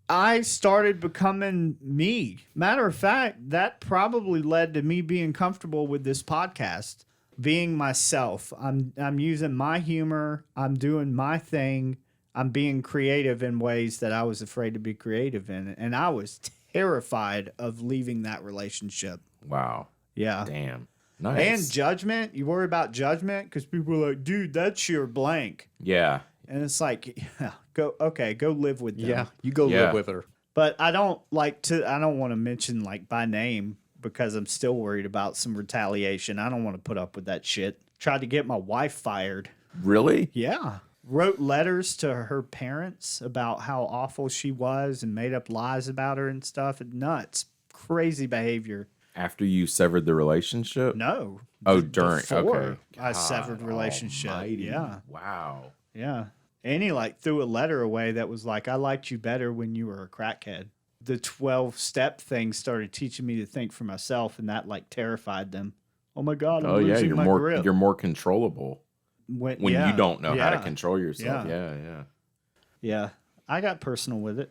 I started becoming me. Matter of fact, that probably led to me being comfortable with this podcast, being myself. I'm using my humor. I'm doing my thing. I'm being creative in ways that I was afraid to be creative in. And I was terrified of leaving that relationship. Wow. Yeah. Damn. Nice. And judgment. You worry about judgment because people are like, dude, that's your blank. Yeah. And it's like, yeah, go live with them. Yeah, you go live with her. But I don't want to mention by name because I'm still worried about some retaliation. I don't want to put up with that shit. Tried to get my wife fired. Really? Yeah. Wrote letters to her parents about how awful she was and made up lies about her and stuff. Nuts. Crazy behavior. After you severed the relationship? No. Oh, during. Before Okay. I severed relationship. Almighty. Yeah. Wow. Yeah. And he threw a letter away that was I liked you better when you were a crackhead. The 12-step thing started teaching me to think for myself, and that terrified them. Oh my God! I'm losing my grip. You're more controllable when you don't know how to control yourself. Yeah. I got personal with it.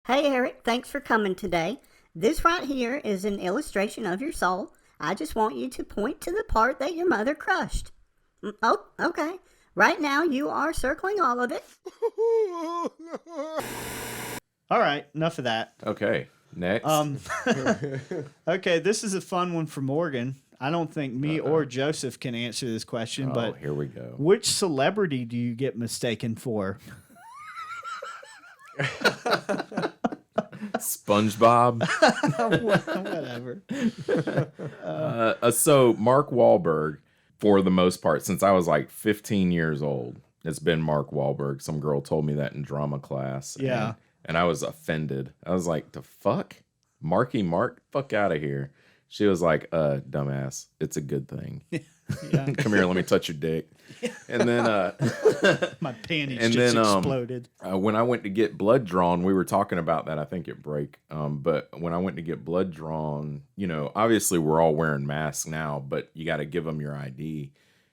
Hey Eric, thanks for coming today. This right here is an illustration of your soul. I just want you to point to the part that your mother crushed. Oh, okay. Right now you are circling all of it. All right, enough of that. Okay. Next. Okay, this is a fun one for Morgan. I don't think me or Joseph can answer this question, but here we go. Which celebrity do you get mistaken for? SpongeBob. Whatever. So Mark Wahlberg, for the most part, since I was like 15 years old, it's been Mark Wahlberg. Some girl told me that in drama class. Yeah. And I was offended. I was like, the fuck? Marky Mark? Fuck out of here. She was like, dumbass, it's a good thing. Yeah. Come here, let me touch your dick. And then My panties and just then, exploded. when I went to get blood drawn, we were talking about that, I think, at break. But when I went to get blood drawn, you know, obviously we're all wearing masks now, but you got to give them your ID.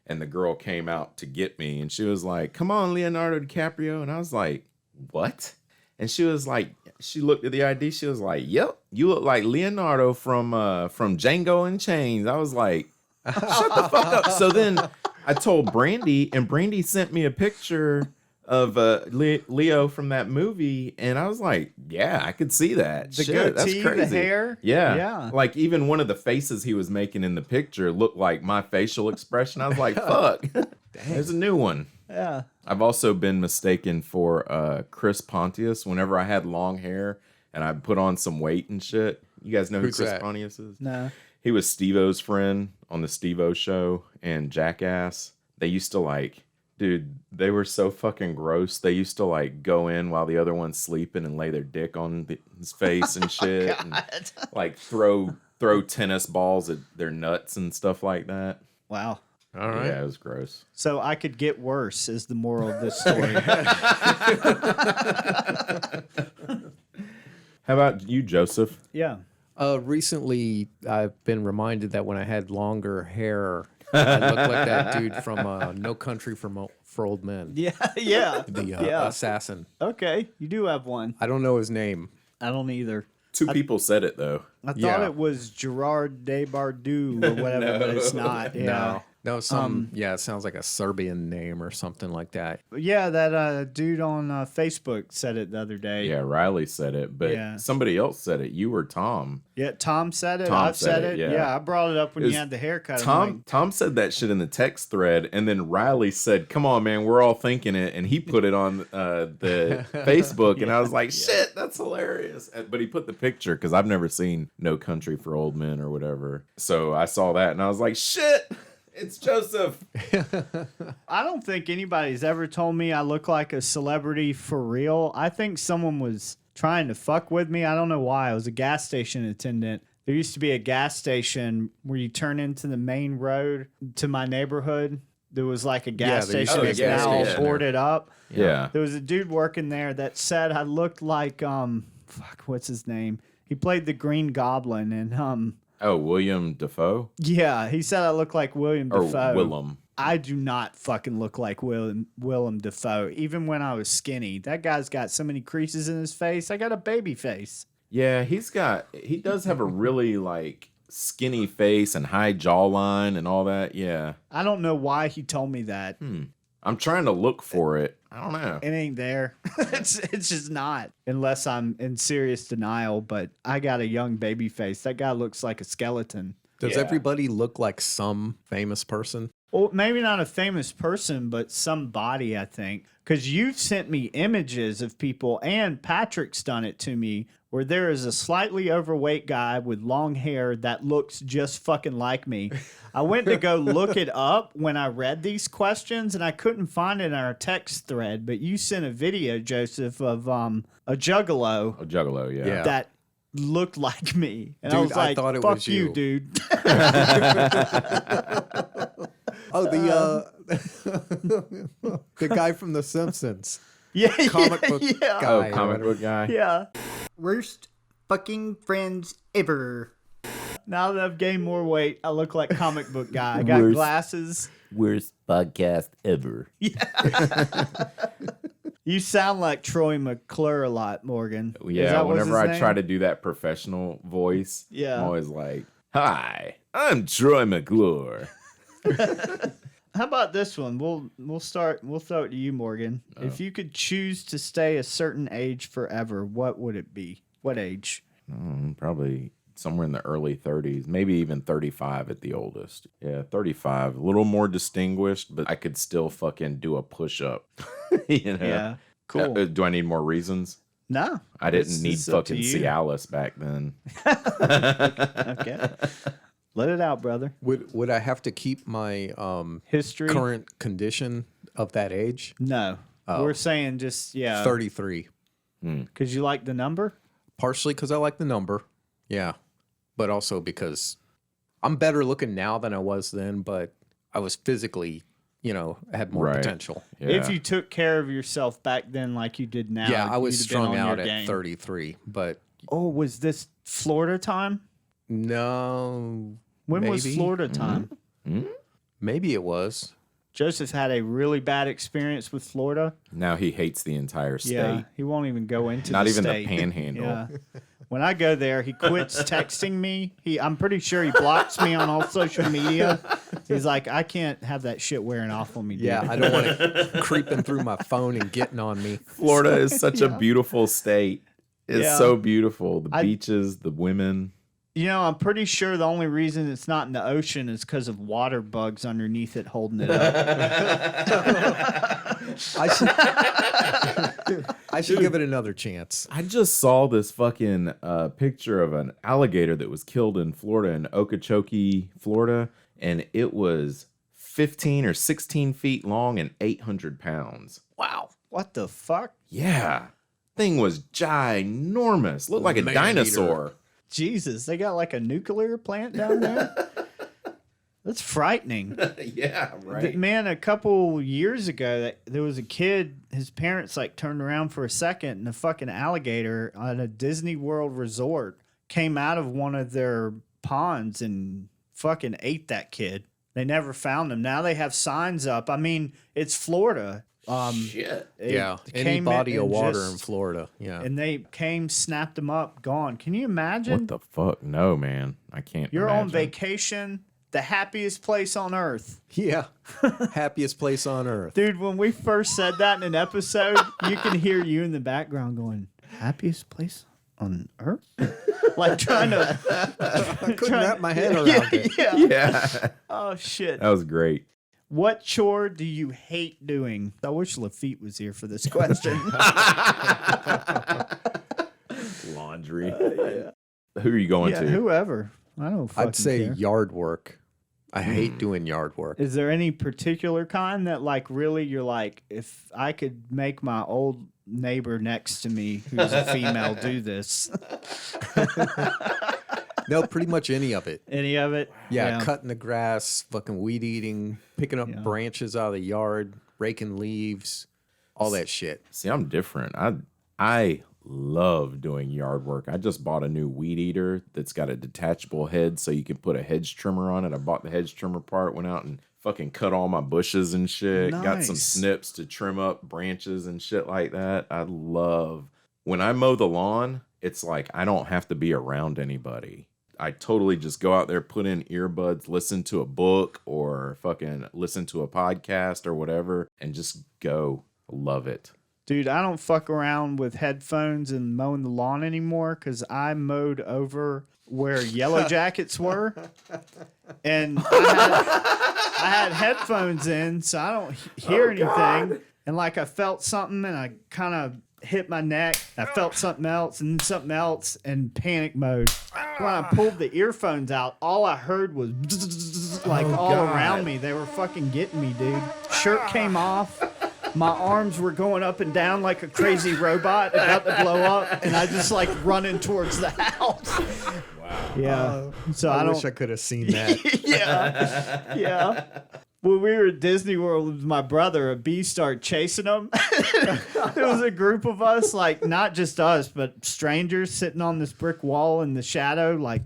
And the girl came out to get me, and she was like, come on, Leonardo DiCaprio. And I was like, what? And she was like, she looked at the ID. She was like, yep, you look like Leonardo from Django and Chains. I was like, shut the fuck up. So then I told Brandy, and Brandy sent me a picture of Leo from that movie, and I was like, yeah, I could see that. The Shit, goatee, that's crazy. the hair. Yeah. Yeah. Like even one of the faces he was making in the picture looked like my facial expression. I was like, fuck. There's a new one. Yeah. I've also been mistaken for Chris Pontius whenever I had long hair and I put on some weight and shit. You guys know who Who's Chris that? Pontius is? No. He was Steve-O's friend on the Steve-O show and Jackass. They used to like, dude, they were so fucking gross. They used to like go in while the other one's sleeping and lay their dick on his face and shit. And, like throw tennis balls at their nuts and stuff like that. Wow. All right. Yeah, it was gross. So I could get worse is the moral of this story. How about you, Joseph? Yeah. Recently, I've been reminded that when I had longer hair, I looked like that dude from No Country for Old Men. Yeah. Yeah. The yeah. assassin. Okay. You do have one. I don't know his name. I don't either. Two people said it though. I thought Yeah. it was Gerard Depardieu or whatever, but it's not. Yeah. No, it sounds like a Serbian name or something like that. Yeah, that dude on Facebook said it the other day. Yeah, Riley said it, but Yeah. somebody else said it. You or Tom. Yeah, Tom said it. Tom I've said it. yeah. Yeah, I brought it up when It you was had the haircut. I'm like, Tom said that shit in the text thread, and then Riley said, "Come on, man, we're all thinking it," and he put it on the Facebook, and I was like, "Shit, that's hilarious!" But he put the picture because I've never seen No Country for Old Men or whatever, so I saw that, and I was like, "Shit, it's Joseph." I don't think anybody's ever told me I look like a celebrity for real. I think someone was trying to fuck with me. I don't know why. I was a gas station attendant. There used to be a gas station where you turn into the main road to my neighborhood. There was like a gas there used station to be a that's gas now all station boarded up. Yeah. There was a dude working there that said I looked like what's his name? He played the Green Goblin and Oh, William Dafoe yeah, he said I looked like William or Dafoe. Willem. I do not fucking look like Willem Dafoe. Even when I was skinny, that guy's got so many creases in his face. I got a baby face. Yeah, he does have a really like skinny face and high jawline and all that. Yeah. I don't know why he told me that. I'm trying to look for it. I don't know. It ain't there. it's just not. Unless I'm in serious denial, but I got a young baby face. That guy looks like a skeleton. Does Yeah. everybody look like some famous person? Well, maybe not a famous person, but somebody, I think. Because you've sent me images of people, and Patrick's done it to me, where there is a slightly overweight guy with long hair that looks just fucking like me. I went to go look it up when I read these questions, and I couldn't find it in our text thread, but you sent a video, Joseph, of a juggalo Oh, Juggalo, yeah. Yeah. that looked like me. And I Dude, was like, I thought it fuck was you, you." dude. Oh, the guy from The Simpsons. Yeah, Comic book yeah. guy. Oh, comic book guy. Yeah. Worst fucking friends ever. Now that I've gained more weight, I look like comic book guy. I got Worst. glasses. Worst podcast ever. You sound like Troy McClure a lot, Morgan. Is Yeah, that what's whenever his I name? try to do that professional voice, Yeah. I'm always like, "Hi, I'm Troy McClure." How about this one? We'll throw it to you, Morgan. If you could choose to stay a certain age forever, what would it be? What age? Probably somewhere in the early 30s, maybe even 35 at the oldest. Yeah, 35. A little more distinguished, but I could still fucking do a push-up. You know? Yeah. Cool. Do I need more reasons? No. I didn't It's need up to fucking you. Cialis back then. Okay. Let it out, brother. Would I have to keep my History? current condition of that age? No. We're saying just, 33. because you like the number? Partially because I like the number. Yeah. But also because I'm better looking now than I was then, but I was physically, had more Right. potential. Yeah. If you took care of yourself back then like you did now. Yeah, I was you'd have been strung on out your at game. 33, but Oh, was this Florida time? no. When was maybe. Florida time? Maybe it was. Joseph had a really bad experience with Florida. Now he hates the entire state. Yeah, he won't even go into Not the even the state. panhandle. Yeah. When I go there, he quits texting me. I'm pretty sure he blocks me on all social media. He's like, I can't have that shit wearing off on me, dude. Yeah, I don't want it creeping through my phone and getting on me. Florida is such a beautiful state. It's Yeah. so beautiful. The I- beaches, the women. I'm pretty sure the only reason it's not in the ocean is because of water bugs underneath it holding it up. I should give it another chance. I just saw this fucking picture of an alligator that was killed in Florida, in Okeechobee, Florida, and it was 15 or 16 feet long and 800 pounds. Wow. What the fuck? Yeah. Thing was ginormous. Looked like a Man-eater. dinosaur. Jesus, they got like a nuclear plant down there? That's frightening. Yeah, right. Man, a couple years ago, there was a kid, his parents like turned around for a second, and a fucking alligator on a Disney World resort came out of one of their ponds and fucking ate that kid. They never found him. Now they have signs up. I mean, it's Florida. Shit. Yeah, It any came body of and water just- in Florida. Yeah. And they came, snapped him up, gone. Can you imagine? What the fuck? No, man. I can't. You're on imagine. vacation, the happiest place on earth. Yeah. Happiest place on earth. Dude, when we first said that in an episode, you can hear you in the background going, happiest place on earth? Like trying to. I couldn't wrap my head around it. Yeah. Yeah. Oh, shit. That was great. What chore do you hate doing? I wish Lafitte was here for this question. Laundry. Who are you going Yeah, to? whoever. I don't fucking I'd say care. yard work. I hate doing yard work. Is there any particular kind that, like, really you're like, if I could make my old neighbor next to me who's a female do this? No, pretty much any of it. Any of it? Yeah, cutting the grass, fucking weed eating, picking up Yeah. branches out of the yard, raking leaves, all that shit. See, I'm different. I love doing yard work. I just bought a new weed eater that's got a detachable head so you can put a hedge trimmer on it. I bought the hedge trimmer part, went out and fucking cut all my bushes and shit. Got some Nice. snips to trim up branches and shit like that. I love when I mow the lawn, it's like I don't have to be around anybody. I totally just go out there, put in earbuds, listen to a book or fucking listen to a podcast or whatever and just go. Love it. Dude, I don't fuck around with headphones and mowing the lawn anymore because I mowed over where Yellow Jackets were. And I had headphones in, so I don't hear anything. And like I felt something and I kind of hit my neck. I felt something else and something else and panic mode. When I pulled the earphones out, all I heard was like all around me. They were fucking getting me, dude. Shirt came off. My arms were going up and down like a crazy robot about to blow up, and I just like running towards the house. Wow. Yeah. So I don't. wish I could have seen that. Yeah. Yeah. When we were at Disney World with my brother, a bee started chasing him. There was a group of us, like not just us, but strangers sitting on this brick wall in the shadow, like,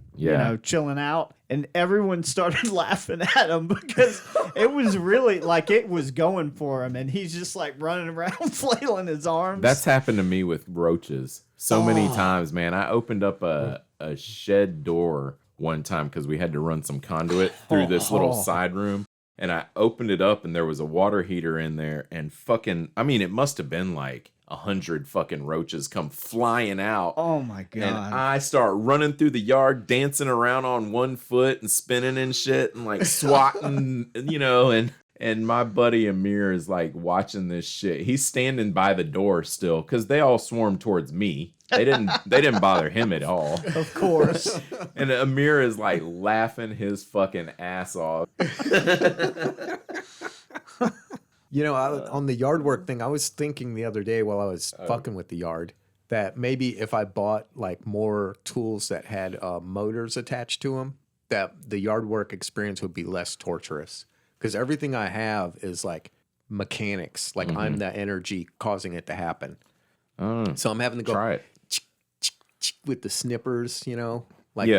chilling out. And everyone started laughing at him because it was really like it was going for him. And he's just like running around flailing his arms. That's happened to me with roaches so many times, man. I opened up a shed door one time because we had to run some conduit through this little side room. And I opened it up and there was a water heater in there and fucking, I mean, it must have been like 100 fucking roaches come flying out. Oh my God. And I start running through the yard, dancing around on one foot and spinning and shit and like swatting, and And my buddy Amir is like watching this shit. He's standing by the door still because they all swarmed towards me. They didn't bother him at all. Of course. And Amir is like laughing his fucking ass off. You know, on the yard work thing, I was thinking the other day while I was fucking with the yard that maybe if I bought like more tools that had motors attached to them, that the yard work experience would be less torturous. Because everything I have is like mechanics, like I'm the energy causing it to happen. So I'm having to go Try it. with the snippers, you know, like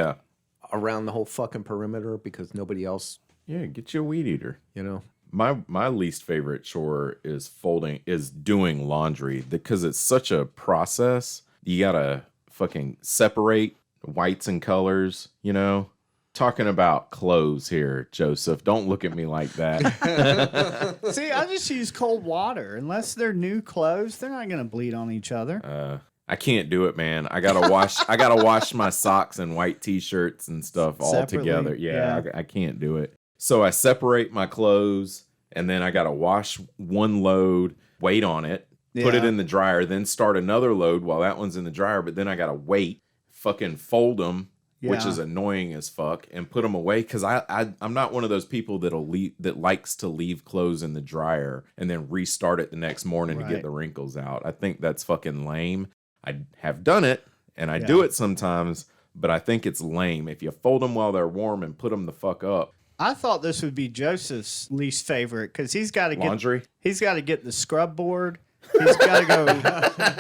around the whole fucking perimeter because nobody else, Yeah, get you a weed eater. you know. My least favorite chore is doing laundry because it's such a process. You gotta fucking separate whites and colors, you know. Talking about clothes here, Joseph. Don't look at me like that. See, I just use cold water. Unless they're new clothes, they're not gonna bleed on each other. I can't do it, man. I gotta wash my socks and white t-shirts and stuff all Separately, together. Yeah. I can't do it. So I separate my clothes and then I gotta wash one load, wait on it, put it in the dryer, then start another load while that one's in the dryer. But then I gotta wait, fucking fold them, which is annoying as fuck, and put them away because I'm not one of those people that likes to leave clothes in the dryer and then restart it the next morning to get the wrinkles out. I think that's fucking lame. I have done it and I do it sometimes, but I think it's lame. If you fold them while they're warm and put them the fuck up. I thought this would be Joseph's least favorite because he's got to get Laundry? He's got to get the scrub board. He's got to go.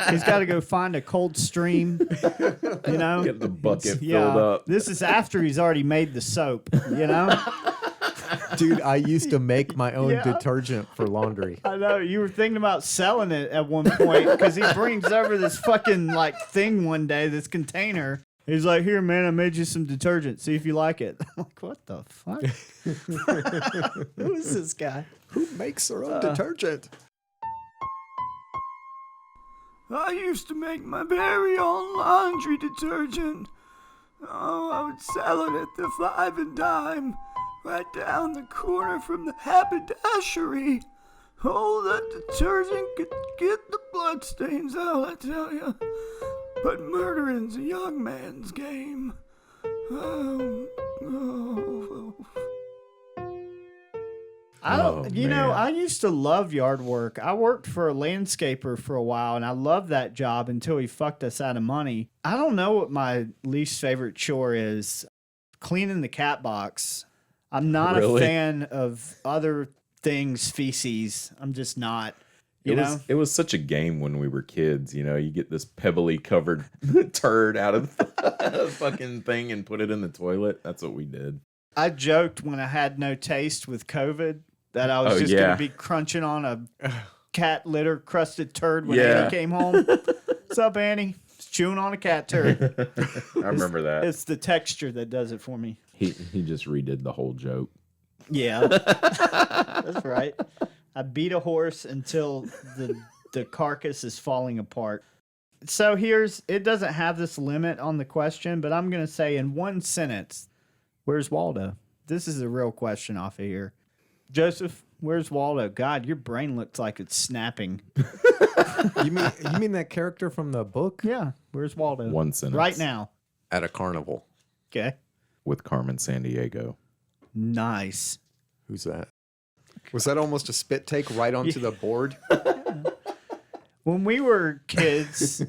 He's got to go find a cold stream. You know, Get the bucket filled up. This is after he's already made the soap. You know, Dude, I used to make my own detergent for laundry. I know you were thinking about selling it at one point because he brings over this fucking like thing one day, this container. He's like, "Here, man, I made you some detergent. See if you like it." I'm like, "What the fuck? Who is this guy?" Who makes their own detergent? I used to make my very own laundry detergent. Oh, I would sell it at the 5 and dime, right down the corner from the haberdashery. Oh, that detergent could get the bloodstains out, I tell ya. But murdering's a young man's game. Oh. I used to love yard work. I worked for a landscaper for a while, and I loved that job until he fucked us out of money. I don't know what my least favorite chore is. Cleaning the cat box. I'm not a fan of other things, feces. I'm just not. It was such a game when we were kids, you know. You get this pebbly covered turd out of the fucking thing and put it in the toilet. That's what we did. I joked when I had no taste with COVID that I was just going to be crunching on a cat litter crusted turd when Annie came home. What's up, Annie? Just chewing on a cat turd. I remember that. It's the texture that does it for me. He just redid the whole joke. Yeah, that's right. I beat a horse until the carcass is falling apart. So it doesn't have this limit on the question, but I'm going to say in one sentence, where's Waldo? This is a real question off of here. Joseph, where's Waldo? God, your brain looks like it's snapping. You mean that character from the book? Yeah, where's Waldo? One sentence. Right now. At a carnival. Okay. With Carmen Sandiego. Nice. Who's that? Was that almost a spit take right onto the board? When we were kids,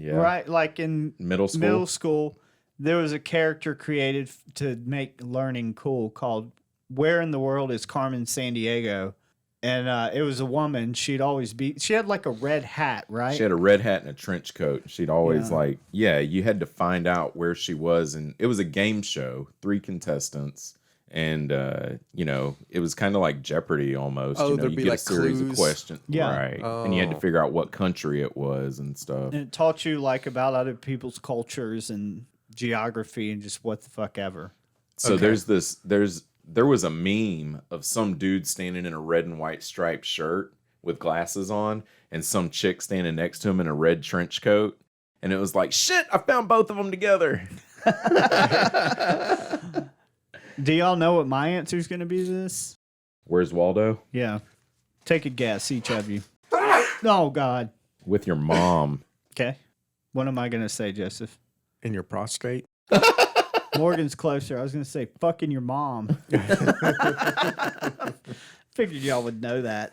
right, like in middle school, there was a character created to make learning cool called Where in the World is Carmen Sandiego? And it was a woman. She had like a red hat, right? She had a red hat and a trench coat. She'd always you had to find out where she was. And it was a game show, 3 contestants. And, it was kind of like Jeopardy almost. Oh, you there'd be get like a series clues. of questions. Yeah. Right. And you had to figure out what country it was and stuff. And it taught you like about other people's cultures and geography and just what the fuck ever. So there was a meme of some dude standing in a red and white striped shirt with glasses on and some chick standing next to him in a red trench coat. And it was like, shit, I found both of them together. Do y'all know what my answer is going to be to this? Where's Waldo? Yeah. Take a guess, each of you. Oh, God. With your mom. Okay. What am I going to say, Joseph? In your prostate? Morgan's closer. I was going to say, fucking your mom. Figured y'all would know that.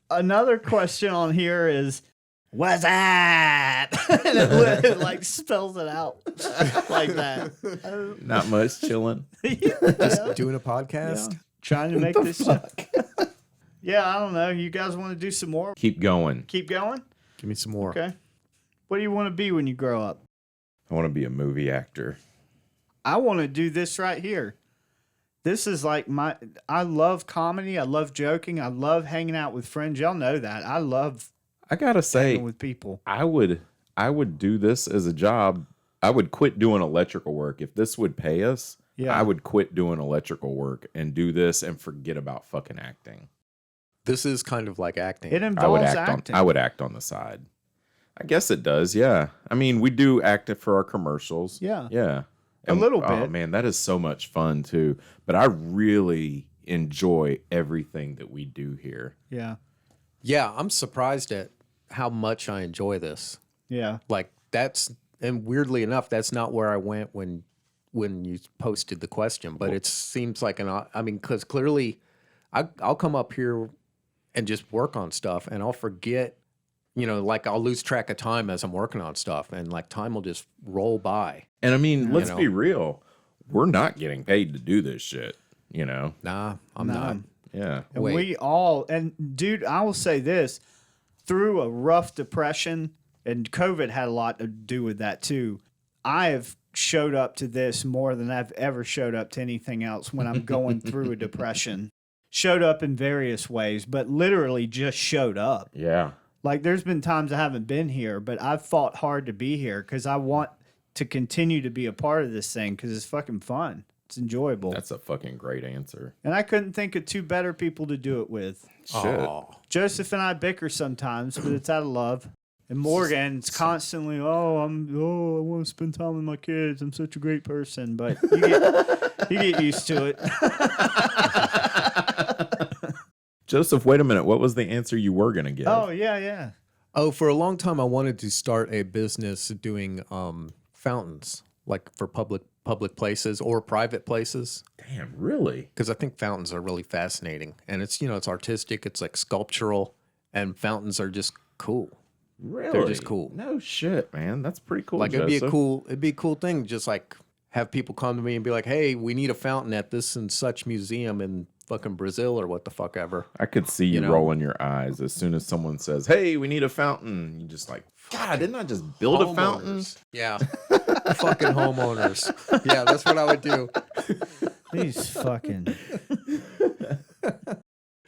Another question on here is, what's that? And it like spells it out like that. Not much chilling. Just doing a podcast? Yeah. Trying to make this shit. Yeah, I don't know. You guys want to do some more? Keep going. Keep going? Give me some more. Okay. What do you want to be when you grow up? I want to be a movie actor. I want to do this right here. This is like I love comedy. I love joking. I love hanging out with friends. Y'all know that. I love I gotta say, hanging with people. I would do this as a job. I would quit doing electrical work. If this would pay us, Yeah. I would quit doing electrical work and do this and forget about fucking acting. This is kind of like acting. It I would involves act acting. I would act on the side. I guess it does, yeah. I mean, we do act for our commercials. Yeah. Yeah. A little Oh bit. man, that is so much fun too. But I really enjoy everything that we do here. Yeah. Yeah, I'm surprised at how much I enjoy this. Yeah. Like and weirdly enough, that's not where I went when you posted the question. But it seems like because clearly, I'll come up here and just work on stuff, and I'll forget. Like I'll lose track of time as I'm working on stuff, and like time will just roll by. And I mean, let's know. be real. We're not getting paid to do this shit, Nah, I'm No. not. Yeah. And Wait. dude, I will say this, through a rough depression, and COVID had a lot to do with that too. I have showed up to this more than I've ever showed up to anything else when I'm going through a depression. Showed up in various ways, but literally just showed up. Yeah. Like there's been times I haven't been here, but I've fought hard to be here because I want to continue to be a part of this thing because it's fucking fun. It's enjoyable. That's a fucking great answer. And I couldn't think of two better people to do it with. Shit. Aw. Joseph and I bicker sometimes, but it's out of love. And Morgan's constantly, I want to spend time with my kids. I'm such a great person. But you get used to it. Joseph, wait a minute. What was the answer you were going to give? Oh, yeah. Oh, for a long time, I wanted to start a business doing fountains, like for public places or private places. Damn, really? Because I think fountains are really fascinating, and it's artistic, it's like sculptural, and fountains are just cool. Really? They're just cool. No shit, man. That's pretty cool. Like Joseph. it'd be a cool thing, just like have people come to me and be like, "Hey, we need a fountain at this and such museum in fucking Brazil or what the fuck ever." I could see you know? rolling your eyes as soon as someone says, "Hey, we need a fountain." You just like, God, didn't I just build a fountain? Homeowners. Yeah, fucking homeowners. Yeah, that's what I would do. These fucking...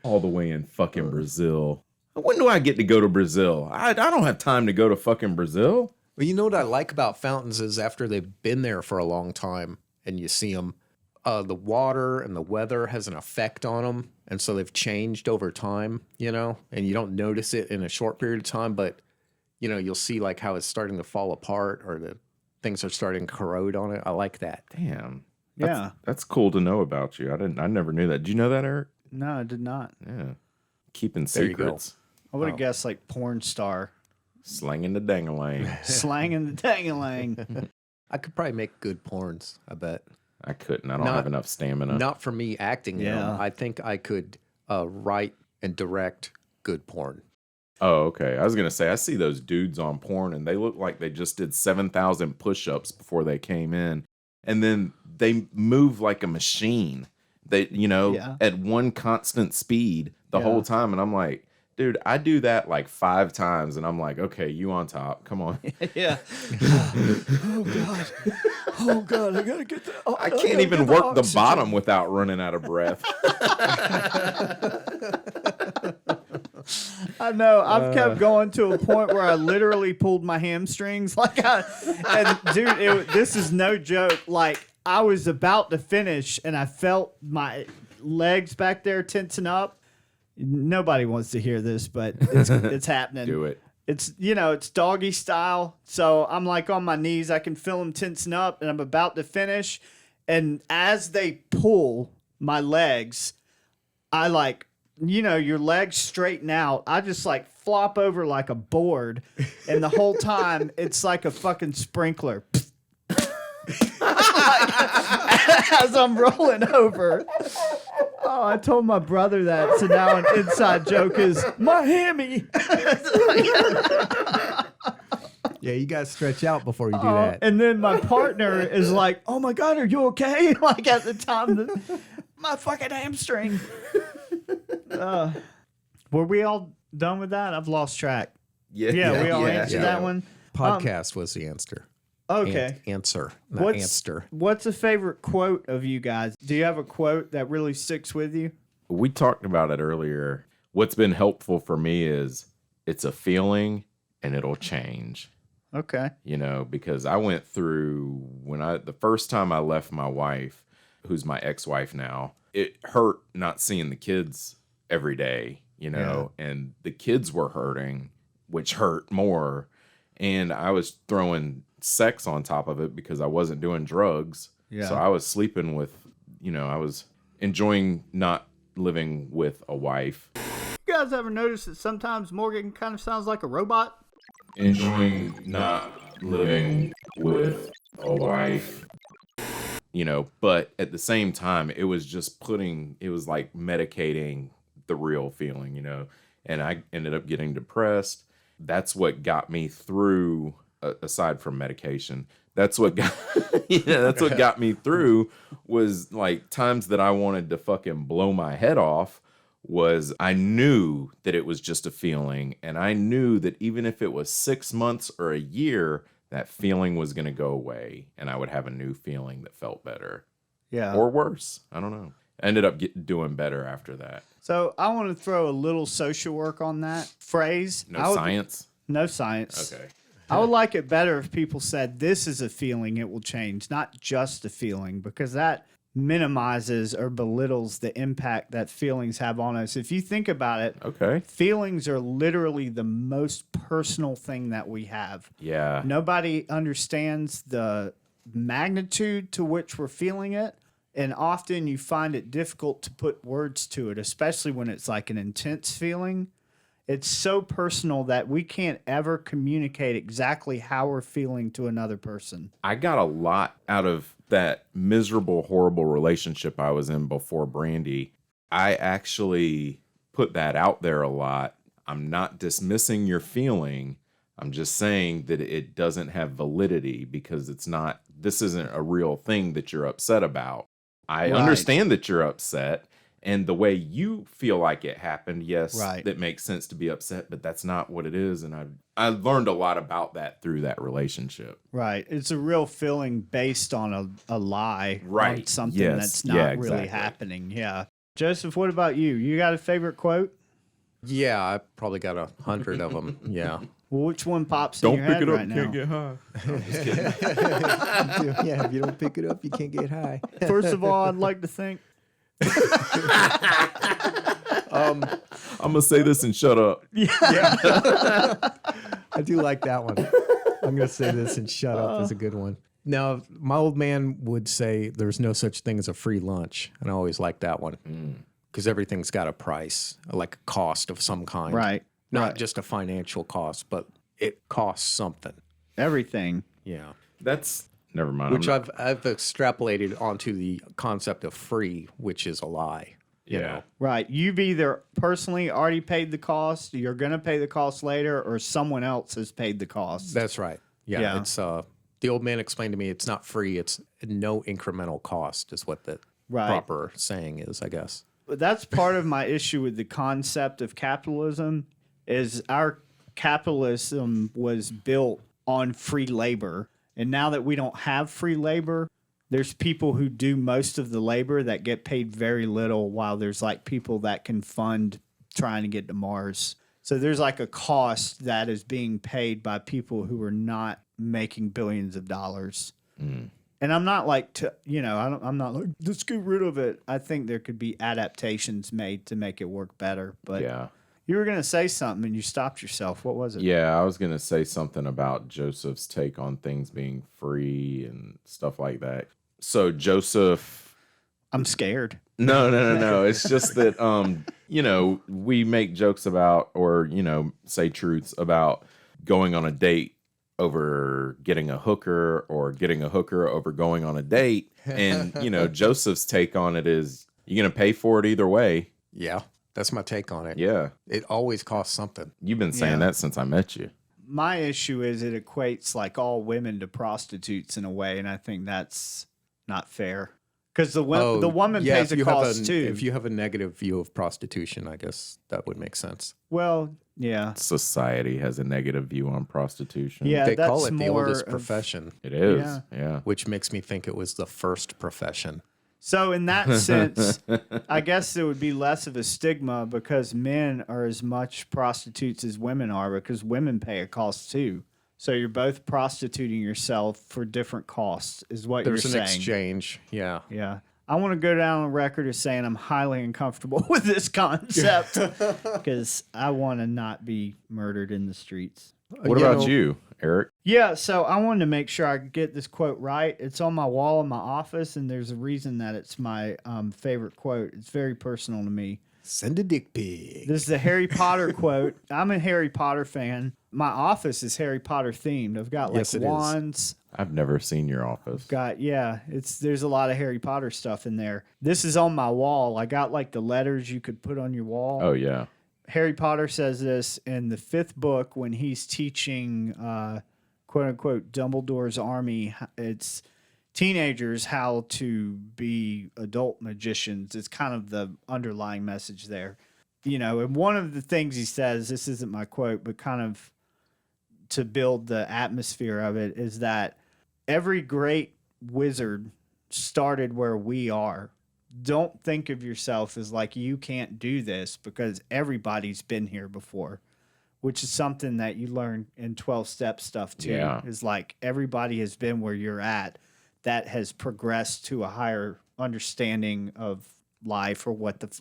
All the way in fucking Brazil. When do I get to go to Brazil? I don't have time to go to fucking Brazil. Well, you know what I like about fountains is after they've been there for a long time and you see them, the water and the weather has an effect on them. And so they've changed over time, and you don't notice it in a short period of time, but, you'll see like how it's starting to fall apart or the things are starting to corrode on it. I like that. Damn. Yeah. That's cool to know about you. I never knew that. Did you know that, Eric? No, I did not. Yeah. Keeping There you go. secrets. I would have guessed like porn star. Slanging the dangalang. Slanging the dang-a-lang. I could probably make good porns, I bet. I couldn't. I don't Not- have enough stamina. Not for me acting in Yeah. them. I think I could write and direct good porn. Oh, okay. I was going to say, I see those dudes on porn and they look like they just did 7,000 push-ups before they came in. And then they move like a machine. They, Yeah. at one constant speed the Yeah. whole time. And I'm like, dude, I do that like 5 times. And I'm like, okay, you on top. Come on. Yeah. Oh God, I gotta get that. Oh, I can't even work the bottom without running out of breath. I know. I've kept going to a point where I literally pulled my hamstrings. This is no joke. Like I was about to finish, and I felt my legs back there tensing up. Nobody wants to hear this, but it's happening. Do it. It's it's doggy style. So I'm like on my knees. I can feel them tensing up, and I'm about to finish. And as they pull my legs, I like, your legs straighten out. I just like flop over like a board. And the whole time it's like a fucking sprinkler. As I'm rolling over. Oh, I told my brother that. So now an inside joke is my hammy. Yeah, you got to stretch out before you do that. And then my partner is like, "Oh my God, are you okay?" Like at the time, my fucking hamstring. Were we all done with that? I've lost track. Yeah, we all answered that one. Podcast was the answer. Okay. Answer, not answer. What's a favorite quote of you guys? Do you have a quote that really sticks with you? We talked about it earlier. What's been helpful for me is it's a feeling and it'll change. Okay. Because I went through the first time I left my wife, who's my ex-wife now, it hurt not seeing the kids every day, and the kids were hurting, which hurt more. And I was throwing sex on top of it because I wasn't doing drugs. Yeah. So I was sleeping with, I was enjoying not living with a wife. You guys ever notice that sometimes Morgan kind of sounds like a robot? Enjoying not living with a wife. But at the same time, it was just it was like medicating the real feeling, and I ended up getting depressed. That's what got me through, aside from medication. That's what got me through was like times that I wanted to fucking blow my head off. Was I knew that it was just a feeling, and I knew that even if it was 6 months or a year, that feeling was going to go away, and I would have a new feeling that felt better. Yeah. Or worse. I don't know. I ended up doing better after that. So I want to throw a little social work on that phrase. Science? No science. Okay. I would like it better if people said this is a feeling, it will change, not just a feeling, because that minimizes or belittles the impact that feelings have on us. If you think about it, Okay. feelings are literally the most personal thing that we have. Yeah. Nobody understands the magnitude to which we're feeling it, and often you find it difficult to put words to it, especially when it's like an intense feeling. It's so personal that we can't ever communicate exactly how we're feeling to another person. I got a lot out of that miserable, horrible relationship I was in before Brandy. I actually put that out there a lot. I'm not dismissing your feeling. I'm just saying that it doesn't have validity because this isn't a real thing that you're upset about. I understand that you're upset. And the way you feel like it happened, yes, that makes sense to be upset, but that's not what it is. And I learned a lot about that through that relationship. Right. It's a real feeling based on a lie. Right. On something that's not really happening. Yeah. Joseph, what about you? You got a favorite quote? Yeah, I probably got 100 of them. Yeah. Well, which one pops in your head right now? Don't pick it up, you can't get high. Yeah, if you don't pick it up, you can't get high. First of all, I'd like to think. I'm going to say this and shut up. Yeah. I do like that one. I'm going to say this and shut up is a good one. Now, my old man would say there's no such thing as a free lunch. And I always liked that one because everything's got a price, like a cost of some kind. Right. Not just a financial cost, but it costs something. Everything. Yeah. That's never mind. Which I've extrapolated onto the concept of free, which is a lie. You know? Right. You've either personally already paid the cost, you're going to pay the cost later, or someone else has paid the cost. That's right. Yeah. It's the old man explained to me it's not free, it's no incremental cost is what the proper saying is, I guess. But that's part of my issue with the concept of capitalism is our capitalism was built on free labor. And now that we don't have free labor, there's people who do most of the labor that get paid very little, while there's like people that can fund trying to get to Mars. So there's like a cost that is being paid by people who are not making billions of dollars. And I'm not like, I'm not like, let's get rid of it. I think there could be adaptations made to make it work better. But you were going to say something and you stopped yourself. What was it? Yeah, I was going to say something about Joseph's take on things being free and stuff like that. So Joseph... I'm scared. No. It's just that, we make jokes about, or, say truths about going on a date over getting a hooker, or getting a hooker over going on a date. And, Joseph's take on it is, you're going to pay for it either way. Yeah, that's my take on it. Yeah. It always costs something. You've been saying that since I met you. My issue is it equates like all women to prostitutes in a way, and I think that's not fair. Because the woman pays the cost too. If you have a negative view of prostitution, I guess that would make sense. Well, yeah. Society has a negative view on prostitution. Yeah, They call that's it the more oldest of- profession, It is. Yeah. which makes me think it was the first profession. So in that sense, I guess there would be less of a stigma because men are as much prostitutes as women are, because women pay a cost too. So you're both prostituting yourself for different costs, is what There's you're an saying. exchange. Yeah. Yeah. I want to go down on record as saying I'm highly uncomfortable with this concept because I want to not be murdered in the streets. What about you, Eric? Yeah, so I wanted to make sure I get this quote right. It's on my wall in my office, and there's a reason that it's my favorite quote. It's very personal to me. Send a dick pic. This is a Harry Potter quote. I'm a Harry Potter fan. My office is Harry Potter themed. I've got like Yes, it is. wands. I've never seen your office. There's a lot of Harry Potter stuff in there. This is on my wall. I got like the letters you could put on your wall. Oh, yeah. Harry Potter says this in the 5th book when he's teaching, quote unquote, Dumbledore's army. It's teenagers how to be adult magicians. It's kind of the underlying message there. And one of the things he says, this isn't my quote, but kind of to build the atmosphere of it, is that every great wizard started where we are. Don't think of yourself as like you can't do this because everybody's been here before, which is something that you learn in 12-step stuff too. Yeah. Is like everybody has been where you're at that has progressed to a higher understanding of life, or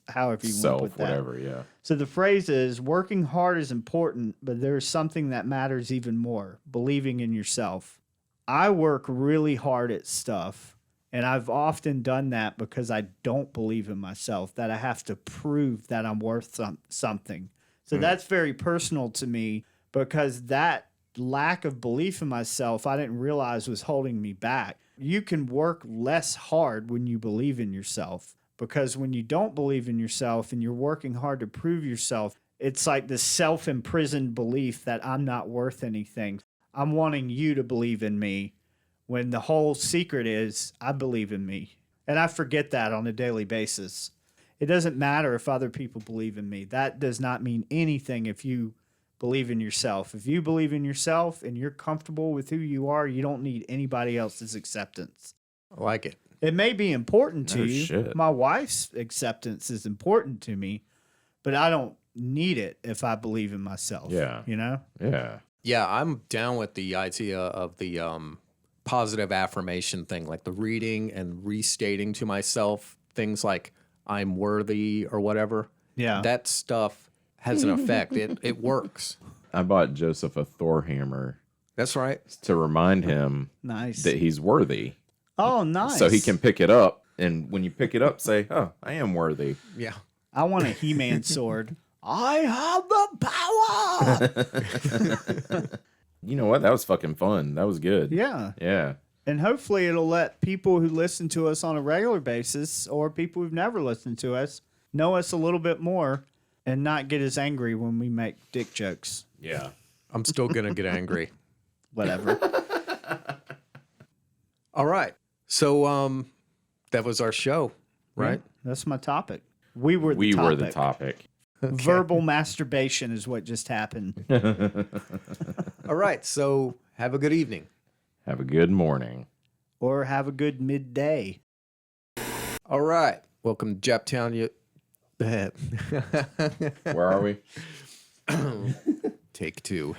however you want to put that. Whatever, yeah. So the phrase is, working hard is important, but there's something that matters even more, believing in yourself. I work really hard at stuff, and I've often done that because I don't believe in myself, that I have to prove that I'm worth something. So that's very personal to me, because that lack of belief in myself, I didn't realize was holding me back. You can work less hard when you believe in yourself, because when you don't believe in yourself and you're working hard to prove yourself, it's like this self-imprisoned belief that I'm not worth anything. I'm wanting you to believe in me, when the whole secret is I believe in me. And I forget that on a daily basis. It doesn't matter if other people believe in me. That does not mean anything if you believe in yourself. If you believe in yourself and you're comfortable with who you are, you don't need anybody else's acceptance. I like it. It may be important to No you. shit. My wife's acceptance is important to me, but I don't need it if I believe in myself. Yeah. Yeah. Yeah, I'm down with the idea of the positive affirmation thing, like the reading and restating to myself things like I'm worthy or whatever. Yeah. That stuff has an effect. It works. I bought Joseph a Thor hammer That's right. to remind him Nice. that he's worthy. Oh, nice. So he can pick it up. And when you pick it up, say, oh, I am worthy. Yeah. I want a He-Man sword. I have the power. You know what? That was fucking fun. That was good. Yeah. Yeah. And hopefully it'll let people who listen to us on a regular basis, or people who've never listened to us, know us a little bit more and not get as angry when we make dick jokes. Yeah. I'm still going to get angry. Whatever. All right. So that was our show, right? That's my topic. We were the topic. Verbal masturbation is what just happened. All right. So have a good evening. Have a good morning. Or have a good midday. All right. Welcome to Japtown. Where are we? Take 2.